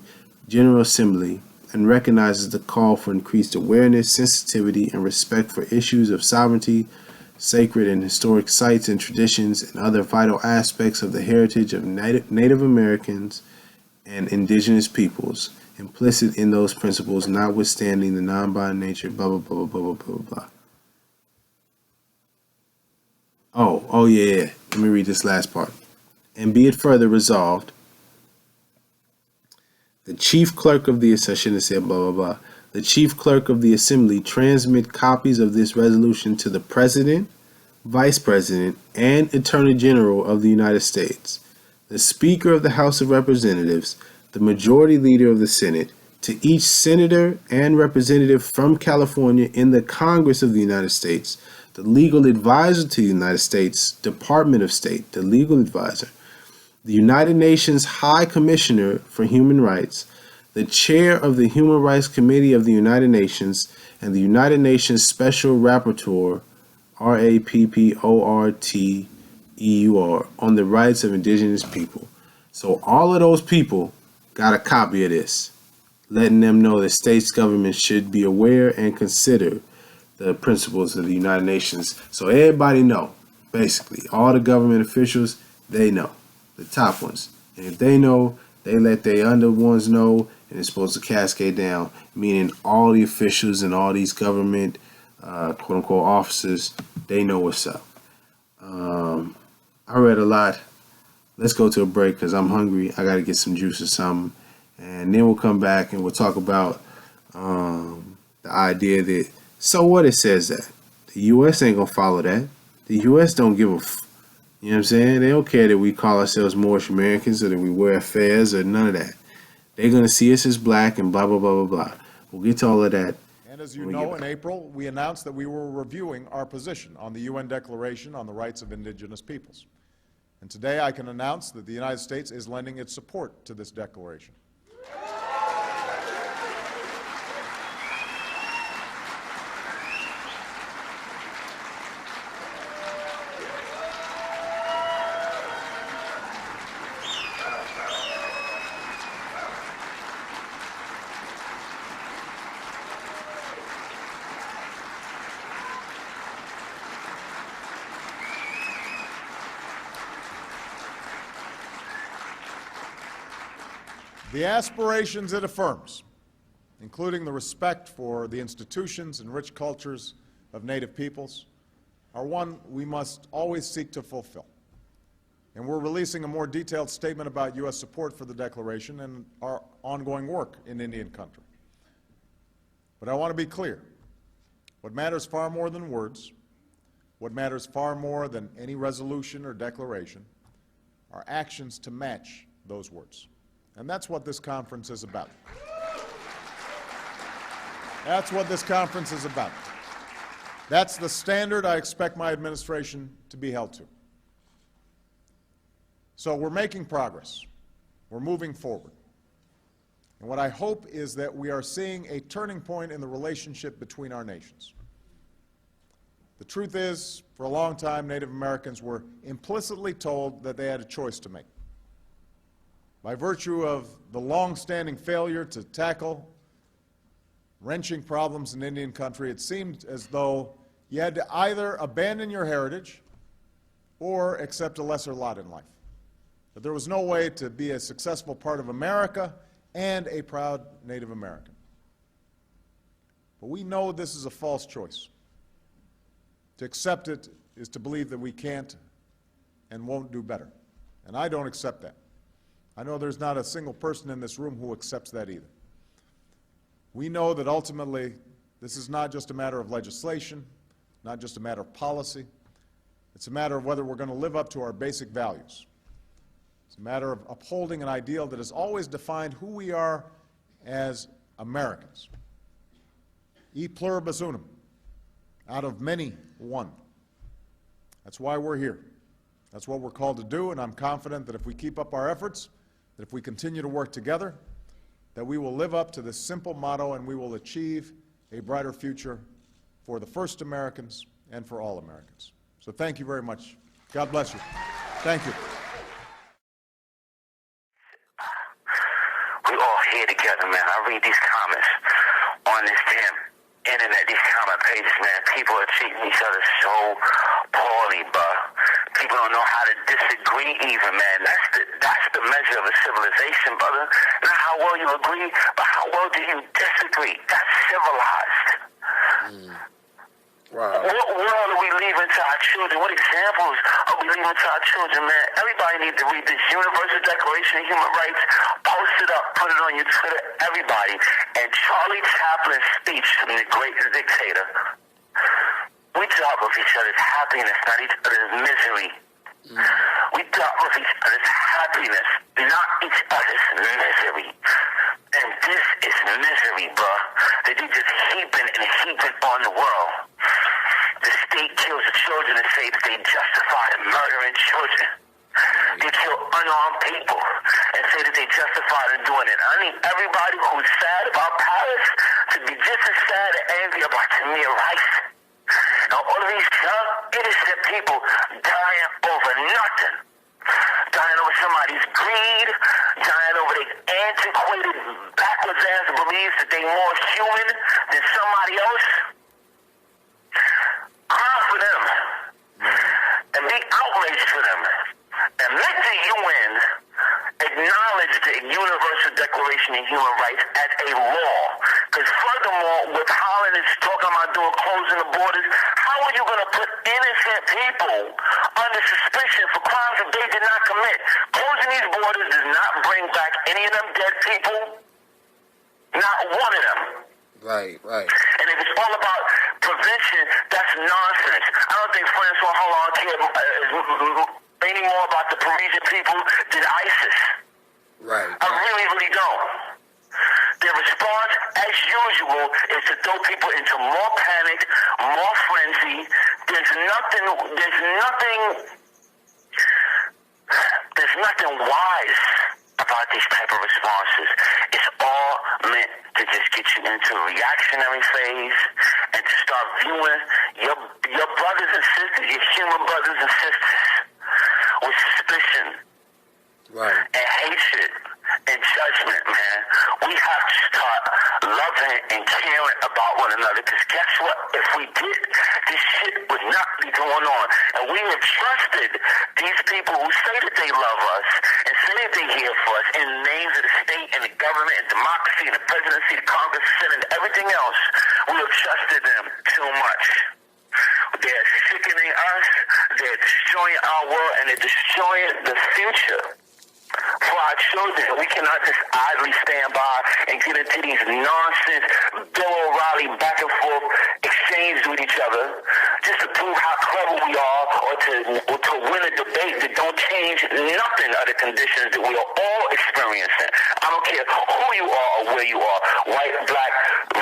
and recognizes the call for increased awareness, sensitivity, and respect for issues of sovereignty, sacred and historic sites and traditions, and other vital aspects of the heritage of Native Americans and indigenous peoples, implicit in those principles, notwithstanding the non-binding nature, blah, blah, blah, blah, blah, blah, blah. Oh, yeah. Let me read this last part. And be it further resolved, the chief clerk of the Assembly, I shouldn't have said blah, blah, blah. The chief clerk of the Assembly transmit copies of this resolution to the President, Vice President, and Attorney General of the United States, the Speaker of the House of Representatives, the Majority Leader of the Senate, to each Senator and Representative from California in the Congress of the United States, the Legal Advisor to the United States Department of State, the Legal Advisor, the United Nations High Commissioner for Human Rights, the Chair of the Human Rights Committee of the United Nations, and the United Nations Special Rapporteur, RAPPORTEUR, on the rights of indigenous people. So all of those people got a copy of this, letting them know that states' governments should be aware and consider the principles of the United Nations. So everybody know, basically, all the government officials, they know, the top ones. And if they know, they let their under ones know, and it's supposed to cascade down, meaning all the officials and all these government, quote-unquote, officers, they know what's up. I read a lot. Let's go to a break because I'm hungry. I got to get some juice or something. And then we'll come back and we'll talk about the idea that, so what, it says that the U.S. ain't going to follow that. The U.S. don't give a you know what I'm saying? They don't care that we call ourselves Moorish Americans or that we wear fez or none of that. They're going to see us as black and blah, blah, blah, blah, blah. We'll get to all of that. And as you know, in April, we announced that we were reviewing our position on the UN Declaration on the Rights of Indigenous Peoples. And today I can announce that the United States is lending its support to this declaration. The aspirations it affirms, including the respect for the institutions and rich cultures of Native peoples, are one we must always seek to fulfill. And we're releasing a more detailed statement about U.S. support for the Declaration and our ongoing work in Indian country. But I want to be clear. What matters far more than words, what matters far more than any resolution or declaration, are actions to match those words. And that's what this conference is about. That's what this conference is about. That's the standard I expect my administration to be held to. So we're making progress. We're moving forward. And what I hope is that we are seeing a turning point in the relationship between our nations. The truth is, for a long time, Native Americans were implicitly told that they had a choice to make. By virtue of the long-standing failure to tackle wrenching problems in Indian country, it seemed as though you had to either abandon your heritage or accept a lesser lot in life. That there was no way to be a successful part of America and a proud Native American. But we know this is a false choice. To accept it is to believe that we can't and won't do better. And I don't accept that. I know there's not a single person in this room who accepts that either. We know that ultimately this is not just a matter of legislation, not just a matter of policy. It's a matter of whether we're going to live up to our basic values. It's a matter of upholding an ideal that has always defined who we are as Americans. E pluribus unum, out of many, one. That's why we're here. That's what we're called to do, and I'm confident that if we keep up our efforts, that if we continue to work together, that we will live up to this simple motto and we will achieve a brighter future for the first Americans and for all Americans. So thank you very much. God bless you. Thank you. We all here together, man. I read these comments on this damn internet, these comment pages, man. People are treating each other so poorly, bro. People don't know how to disagree even, man. That's the measure of a civilization, brother. Not how well you agree, but how well do you disagree. That's civilized. Wow. What world are we leaving to our children? What examples are we leaving to our children, man? Everybody needs to read this Universal Declaration of Human Rights, post it up, put it on your Twitter, everybody. And Charlie Chaplin's speech from the great dictator. We talk of each other's happiness, not each other's misery. We talk of each other's happiness, not each other's misery. And this is misery, bruh. That they just heaping and heaping on the world. The state kills the children and say that they justify murdering children. They kill unarmed people and say that they justify them doing it. I need everybody who's sad about Paris to be just as sad and angry about Tamir Rice. Now, all of these young, innocent people dying over nothing. Dying over somebody's greed, dying over their antiquated, backwards ass beliefs that they're more human than somebody else. Cry for them. And be outraged for them. And let the UN acknowledge the Universal Declaration of Human Rights as a law. Because furthermore, what Holland is talking about doing, closing the borders, how are you going to put innocent people under suspicion for crimes that they did not commit? Closing these borders does not bring back any of them dead people. Not one of them. Right. And if it's all about prevention, that's nonsense. I don't think Francois Hollande cared any more about the Parisian people than ISIS. Right. I really, really don't. Their response, as usual, is to throw people into more panic, more frenzy. There's nothing wise about these type of responses. It's all meant to just get you into a reactionary phase and to start viewing your brothers and sisters, your human brothers and sisters, with suspicion. Right. And hatred and judgment, man. We have to start loving and caring about one another, because guess what? If we did, this shit would not be going on. And we have trusted these people who say that they love us and say that they're here for us in the names of the state and the government and democracy and the presidency, the Congress, the Senate, and everything else. We have trusted them too much. They're sickening us, they're destroying our world, and they're destroying the future for our children. We cannot just idly stand by and get into these nonsense Bill O'Reilly back and forth exchanges with each other just to prove how clever we are, or to win a debate that don't change nothing of the conditions that we are all experiencing. I don't care who you are or where you are, white, black,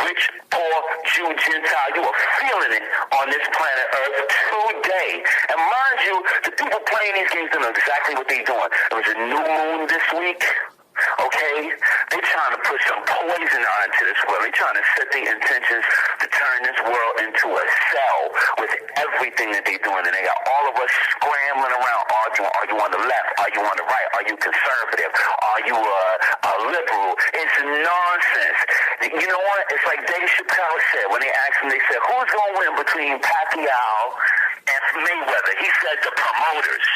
rich, poor, Jew, Gentile, you are feeling it on this planet Earth today. And mind you, the people playing these games don't know exactly what they're doing. There was a new moon this week. Okay? They're trying to put some poison onto this world. They're trying to set their intentions to turn this world into a cell with everything that they're doing. And they got all of us scrambling around arguing. Are you on the left? Are you on the right? Are you conservative? Are you a liberal? It's nonsense. You know what? It's like Dave Chappelle said when they asked him, they said, who's going to win between Pacquiao and Mayweather? He said the promoters.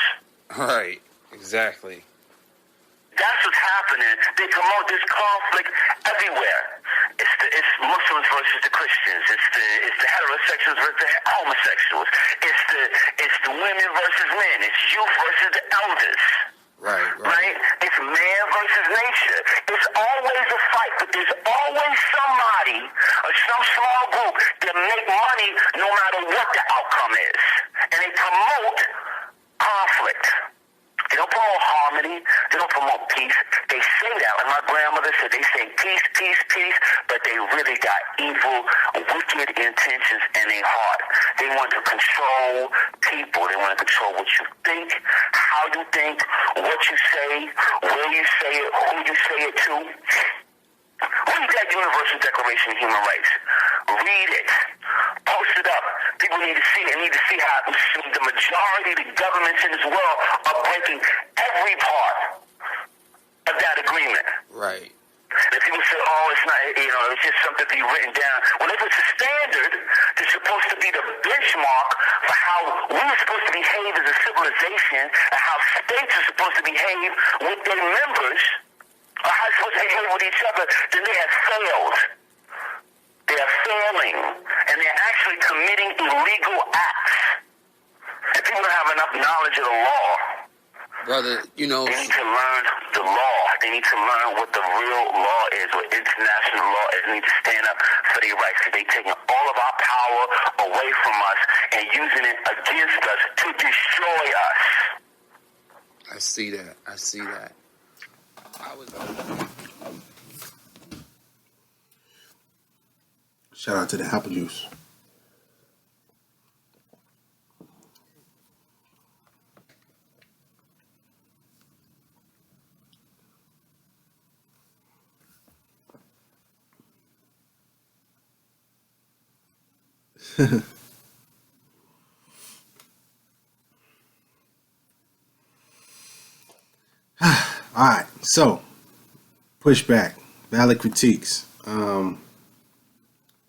Right. Exactly. That's what's happening. They promote this conflict everywhere. It's Muslims versus the Christians. It's the heterosexuals versus the homosexuals. It's the women versus men. It's youth versus the elders. Right? It's man versus nature. It's always a fight, but there's always somebody or some small group that make money no matter what the outcome is. And they promote conflict. They don't promote harmony. They don't promote peace. They say that, like my grandmother said, they say peace, peace, peace, but they really got evil, wicked intentions in their heart. They want to control people. They want to control what you think, how you think, what you say, where you say it, who you say it to. Read that Universal Declaration of Human Rights. Read it. Post it up. People need to see it. They need to see how the majority of the governments in this world are breaking every part of that agreement. Right. And people say, oh, it's not, it's just something to be written down. Well, if it's a standard that's supposed to be the benchmark for how we're supposed to behave as a civilization and how states are supposed to behave with their members, or how they're supposed to behave with each other, then they have failed. They are failing, and they're actually committing illegal acts. And people don't have enough knowledge of the law brother, you know. They need to learn the law. They need to learn what the real law is, what international law is. They need to stand up for their rights, because they're taking all of our power away from us and using it against us to destroy us. I see that. I see that. Shout out to the apple juice. All right, so pushback, valid critiques.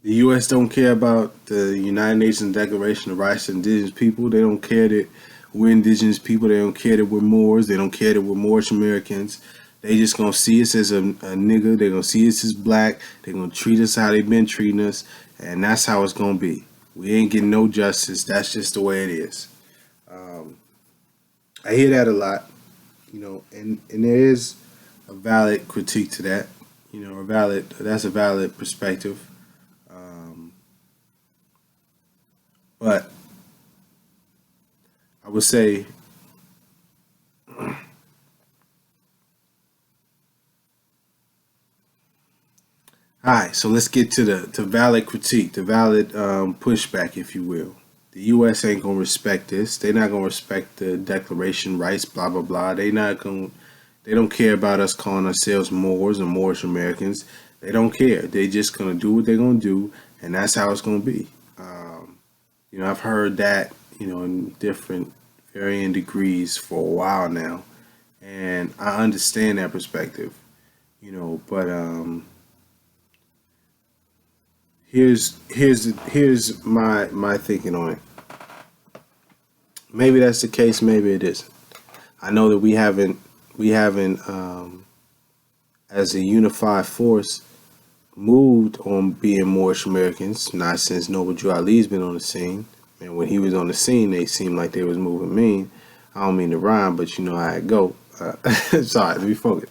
The U.S. don't care about the United Nations Declaration of Rights of Indigenous People. They don't care that we're Indigenous people. They don't care that we're Moors. They don't care that we're Moorish Americans. They just gonna see us as a nigga. They're gonna see us as black. They're gonna treat us how they've been treating us, and that's how it's gonna be. We ain't getting no justice. That's just the way it is. I hear that a lot, you know, and there is a valid critique to that. You know, that's a valid perspective. But I would say alright, so let's get to the valid critique, the valid pushback, if you will. The U.S. ain't gonna respect this. They're not gonna respect the Declaration rights, blah blah blah. They don't care about us calling ourselves Moors or Moorish Americans. They don't care. They just gonna do what they're gonna do, and that's how it's gonna be. You know, I've heard that, you know, in different varying degrees for a while now, and I understand that perspective, you know, but here's my thinking on it. Maybe that's the case, maybe it isn't. I know that we haven't as a unified force moved on being Moorish Americans, not since Noble Drew Ali's been on the scene. And when he was on the scene, they seemed like they was moving mean. I don't mean to rhyme, but you know how it go. Sorry, let me focus.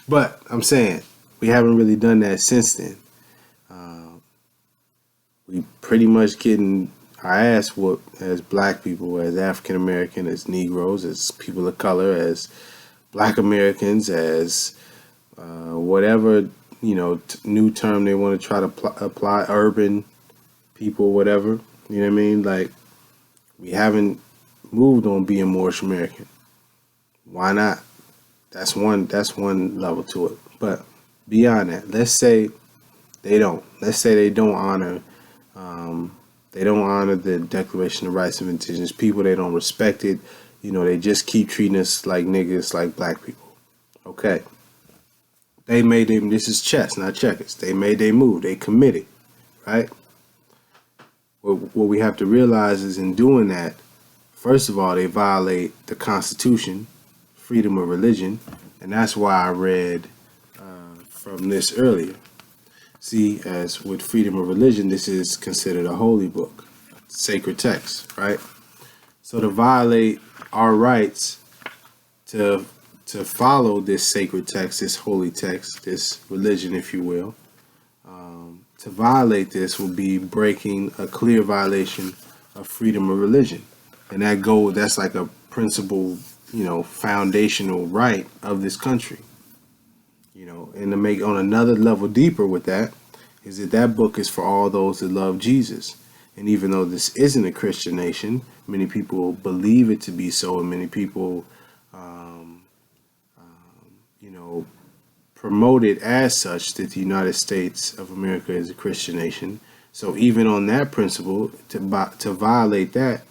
But I'm saying we haven't really done that since then. We pretty much getting our ass whooped as black people, as African American, as Negroes, as people of color, as black Americans, as whatever, you know, new term they want to try to apply, urban people, whatever. You know what I mean? Like, we haven't moved on being Moorish American. Why not? That's one level to it. But beyond that, let's say they don't. Let's say they don't honor the Declaration of Rights of Indigenous People. They don't respect it. You know, they just keep treating us like niggas, like black people. Okay. This is chess, not checkers. They made their move. They committed, right? What we have to realize is in doing that, first of all, they violate the Constitution, freedom of religion, and that's why I read from this earlier. See, as with freedom of religion, this is considered a holy book, sacred text, right? So to violate our rights to follow this sacred text, this holy text, this religion, if you will, to violate this will be breaking a clear violation of freedom of religion. And that's like a principal, you know, foundational right of this country. You know, and to make on another level deeper with that is that book is for all those that love Jesus. And even though this isn't a Christian nation, many people believe it to be so, and many people, you know, promote it as such, that the United States of America is a Christian nation. So even on that principle, to violate that,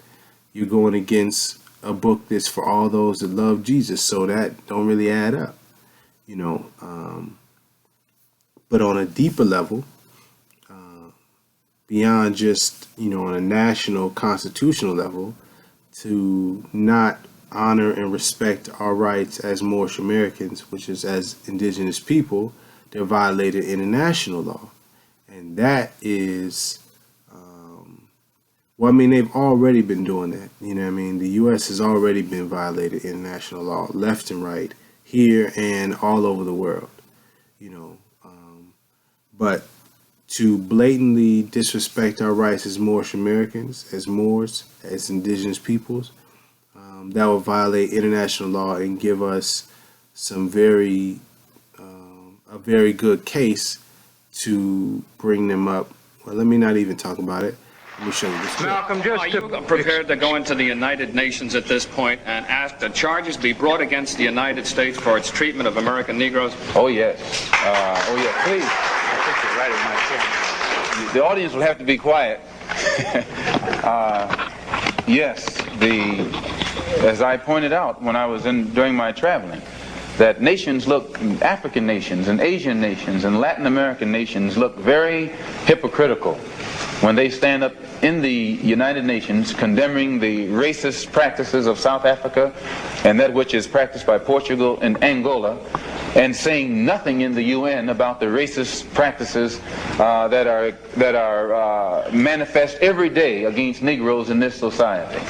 you're going against a book that's for all those that love Jesus. So that don't really add up, you know. But on a deeper level, beyond just, you know, on a national constitutional level, to not honor and respect our rights as Moorish Americans, which is as indigenous people, they're violating international law. And that is Well, I mean, they've already been doing that. You know what I mean? The U.S. has already been violated international law, left and right, here and all over the world. You know, but to blatantly disrespect our rights as Moorish Americans, as Moors, as indigenous peoples, that will violate international law and give us some a very good case to bring them up. Well, let me not even talk about it. Let me show you this. Malcolm, are you prepared to go into the United Nations at this point and ask that charges be brought against the United States for its treatment of American Negroes? Oh, yes. Please. I think you're right in my opinion. The audience will have to be quiet. Yes, as I pointed out when I was during my traveling, that nations African nations and Asian nations and Latin American nations look very hypocritical when they stand up in the United Nations condemning the racist practices of South Africa and that which is practiced by Portugal and Angola, and saying nothing in the UN about the racist practices that are manifest every day against Negroes in this society.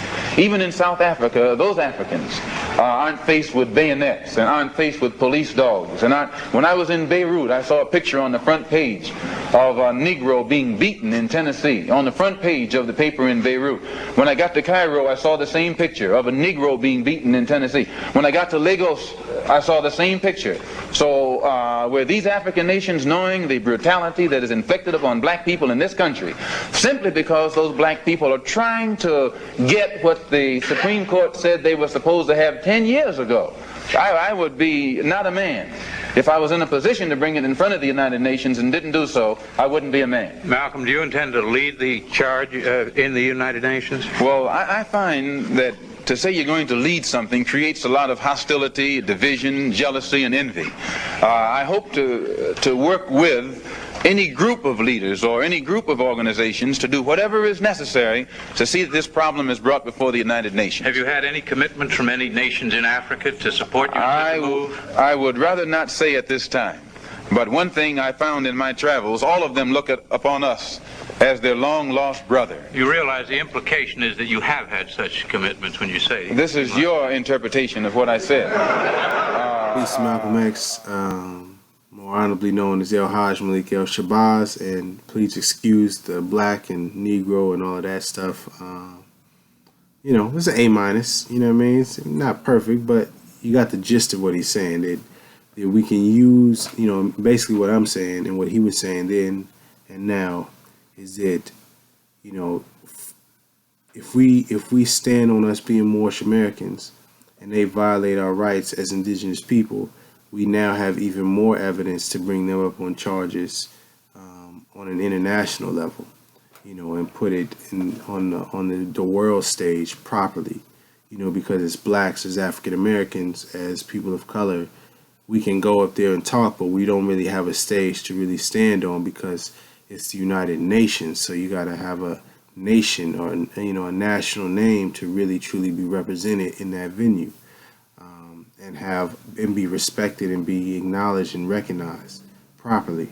Even in South Africa, those Africans aren't faced with bayonets and aren't faced with police dogs. And when I was in Beirut, I saw a picture on the front page of a Negro being beaten in Tennessee, on the front page of the paper in Beirut. When I got to Cairo, I saw the same picture of a Negro being beaten in Tennessee. When I got to Lagos, I saw the same picture. So were these African nations knowing the brutality that is inflicted upon black people in this country, simply because those black people are trying to get what the Supreme Court said they were supposed to have 10 years ago? I would be not a man. If I was in a position to bring it in front of the United Nations and didn't do so, I wouldn't be a man. Malcolm, do you intend to lead the charge in the United Nations? Well, I find that to say you're going to lead something creates a lot of hostility, division, jealousy, and envy. I hope to work with any group of leaders or any group of organizations to do whatever is necessary to see that this problem is brought before the United Nations. Have you had any commitments from any nations in Africa to support you in this move? I would rather not say at this time. But one thing I found in my travels, all of them look upon us as their long-lost brother. You realize the implication is that you have had such commitments when you say... This is your interpretation of what I said. Peace, Malcolm X, more honorably known as El-Hajj Malik El-Shabazz, and please excuse the black and Negro and all of that stuff. You know, it's an A-, you know what I mean? It's not perfect, but you got the gist of what he's saying, that we can use, you know, basically what I'm saying and what he was saying then and now is that, you know, if we stand on us being Moorish Americans and they violate our rights as indigenous people, we now have even more evidence to bring them up on charges on an international level, you know, and put it on the world stage properly, you know, because as blacks, as African Americans, as people of color, we can go up there and talk, but we don't really have a stage to really stand on because it's the United Nations. So you got to have a nation or, you know, a national name to really truly be represented in that venue, and be respected and be acknowledged and recognized properly.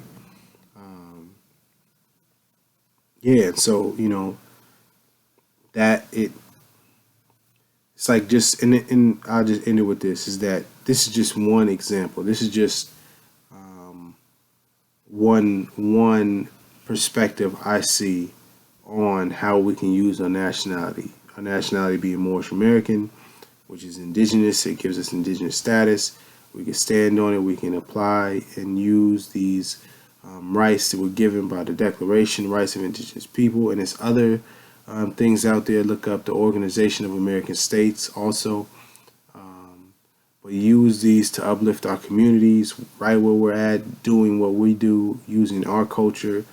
Yeah, so, you know, that it's like just, and I'll just end it with this, is that this is just one example. This is just one perspective I see on how we can use our nationality. Our nationality being Moorish American, which is indigenous. It gives us indigenous status. We can stand on it. We can apply and use these rights that were given by the Declaration, Rights of Indigenous People, and there's other things out there. Look up the Organization of American States also. But use these to uplift our communities right where we're at, doing what we do, using our culture,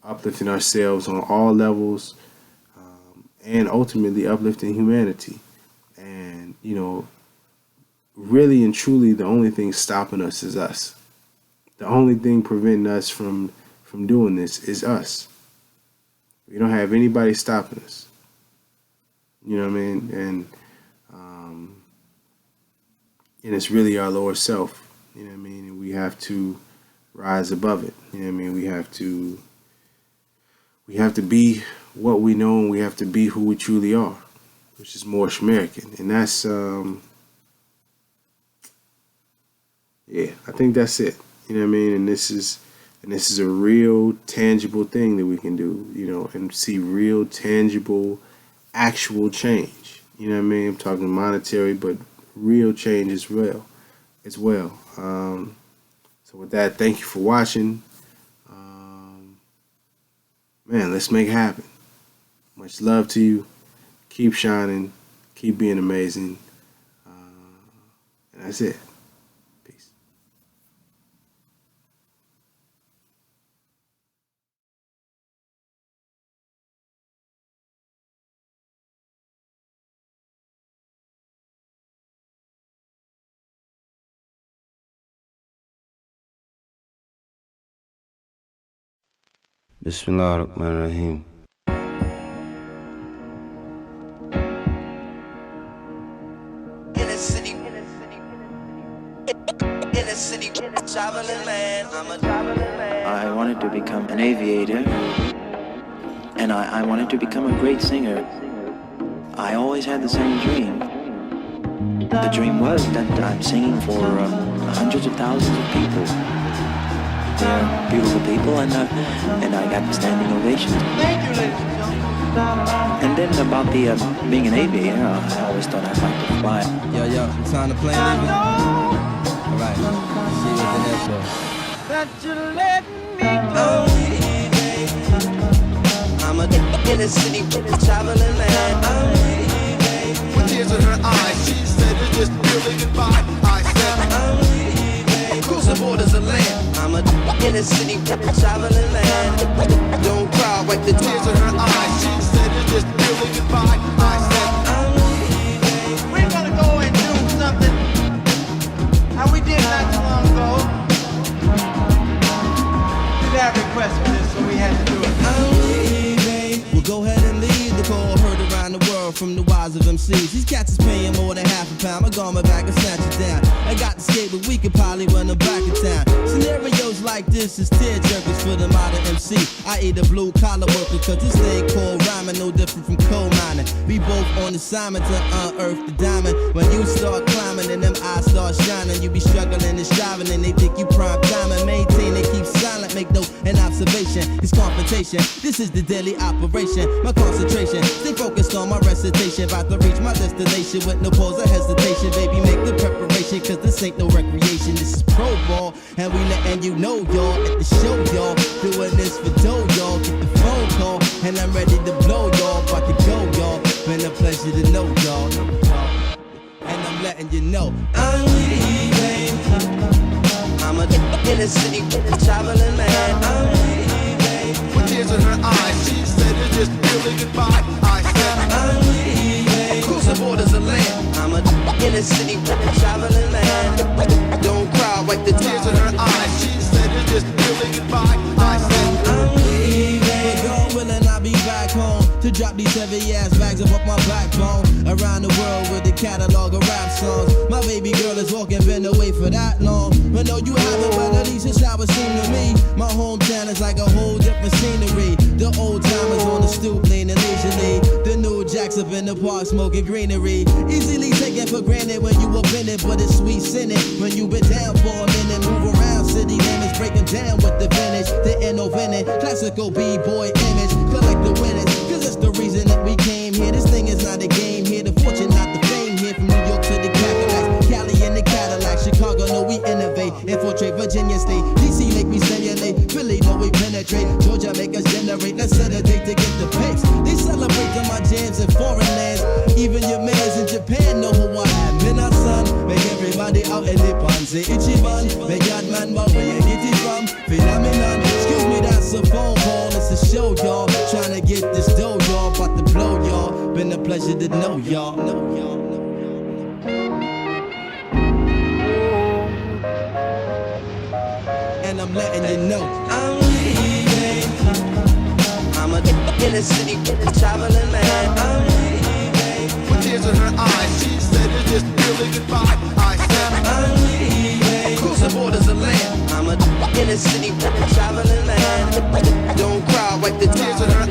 uplifting ourselves on all levels, and ultimately uplifting humanity. And, you know, really and truly the only thing stopping us is us. The only thing preventing us from doing this is us. We don't have anybody stopping us. You know what I mean? And it's really our lower self. You know what I mean? And we have to rise above it. You know what I mean? We we have to be what we know, and we have to be who we truly are, which is Moorish American. And that's, yeah, I think that's it. You know what I mean? And this is a real tangible thing that we can do, you know, and see real tangible, actual change. You know what I mean? I'm talking monetary, but real change as well. So with that, thank you for watching. Man, let's make it happen. Much love to you. Keep shining. Keep being amazing. And that's it. Peace. Bismillahirrahmanirrahim. I wanted to become an aviator, and I wanted to become a great singer. I always had the same dream. The dream was that I'm singing for hundreds of thousands of people. They're beautiful people, and I got standing ovations. Thank you, ladies and gentlemen. And then about the being an aviator, I always thought I'd like to fly. Yo, it's time to play it. All right, see you at the next show. That you let me go. I'm a inner city traveling man. With tears in her eyes, she said it's just really goodbye. I said, across the borders of land. I'm a inner city traveling man. Don't cry, wipe the tears in her eyes. she said it's just really goodbye. I said, we're gonna go and do something how we did not too long ago. We had requests for this, so we had to do it. We'll go ahead and leave the call heard around the world from the wise of MCs. These cats is paying more than half a pound. I got my back and snatch it down. I got to skate, but we could probably run them back in town. Scenarios like this is tear jerkers for the modern MC. I eat a blue collar worker, cause this thing called rhyming no different from coal mining. We both on assignment to unearth the diamond. When you start climbing and them eyes start shining, you be struggling and striving and they think you prime time and maintain and keep silent. Make note and observation. It's confrontation. This is the daily operation. My concentration. Stay focused on my recitation. About to reach my destination with no pause or hesitation. Baby, make the preparation, cause this ain't no recreation. This is pro ball. And we letting you know, y'all, at the show, y'all. Doing this for dough, y'all. Get the phone call. And I'm ready to blow, y'all. About to go, y'all. Been a pleasure to know, y'all. And I'm letting you know. I'm leaving. I'm a inner city traveling man. I'm leaving. with tears in her eyes, she said it's just really goodbye. I said, across the borders of land. I'm a inner city traveling man. Don't cry, wipe the tears in her eyes, she said it's just really goodbye. I said, I'm leaving. God willing, I'll be back home to drop these heavy ass bags up my backbone. Around the world with the catalog of rap songs. My baby girl is walking, been away for that long. But no, you haven't, well at least it's how it seemed to me. My hometown is like a whole different scenery. The old timers on the stoop leaning leisurely. The new jacks up in the park smoking greenery. Easily taken for granted when you up in it, but it's sweet sinning when you been down for a minute. Move around city limits, breaking down with the vintage. The innovative, classical b-boy image. Collect the winners, cause it's the reason that we came here. This thing is not a game here. The fortune, not the fame here. From New York to the Cadillacs, Cali in the Cadillac, Chicago, no we innovate, infiltrate Virginia State, DC make me stimulate, Philly, no we penetrate, Georgia make us generate, let's set a date to get the pace. They celebrate on my jams in foreign lands, even your mans in Japan know who I am. In our son, make everybody out in the pan say Ichiban, make God man, but where you get it from? Phenomenon, excuse me, that's a phone call, it's a show, y'all. Trying to get this dough, y'all, about to blow, y'all. Been a pleasure to know y'all. And I'm letting you know I'm leaving. I'm a inner city traveling man. I'm leaving. with tears in her eyes, she said it's just really goodbye. I said, I'm leaving. Across the borders of land. I'm a inner city traveling man. Don't cry, wipe the tears in her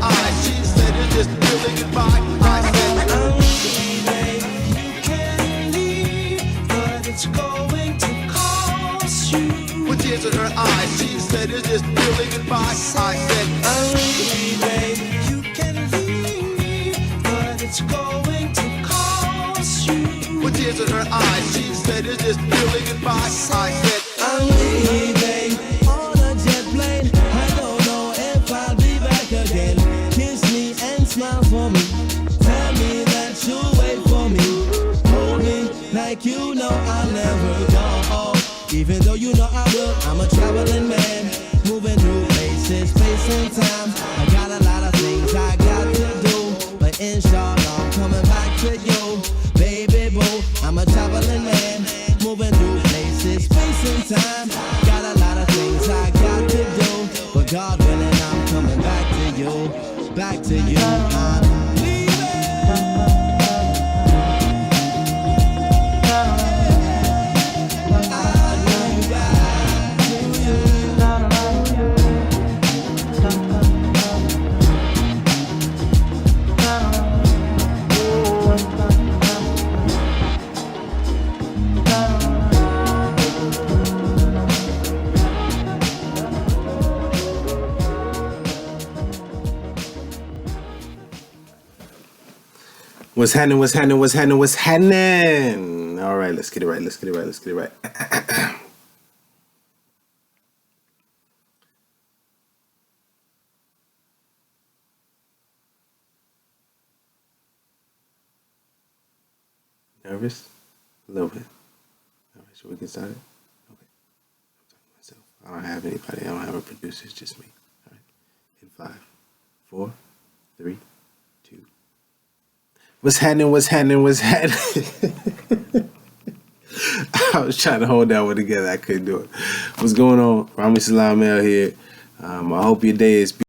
make you know I'll never go. Even though you know I will, I'm a traveling man, moving through places, space and time. I got a lot of things I got to do, but inshallah I'm coming back to you, baby boo. I'm a traveling man, moving through places, space and time. Got a lot of things I got to do, but God willing I'm coming back to you, back to you. I'm leaving. What's happening? What's happening? What's happening? What's happening? All right, let's get it right. Let's get it right. Let's get it right. Nervous? A little bit. All right, should we get started? Okay. I'm talking to myself. I don't have anybody. I don't have a producer. It's just me. All right. In 5, 4, 3, 2. What's happening? What's happening? What's happening? I was trying to hold that one together. I couldn't do it. What's going on? Rami Salam L here. I hope your day is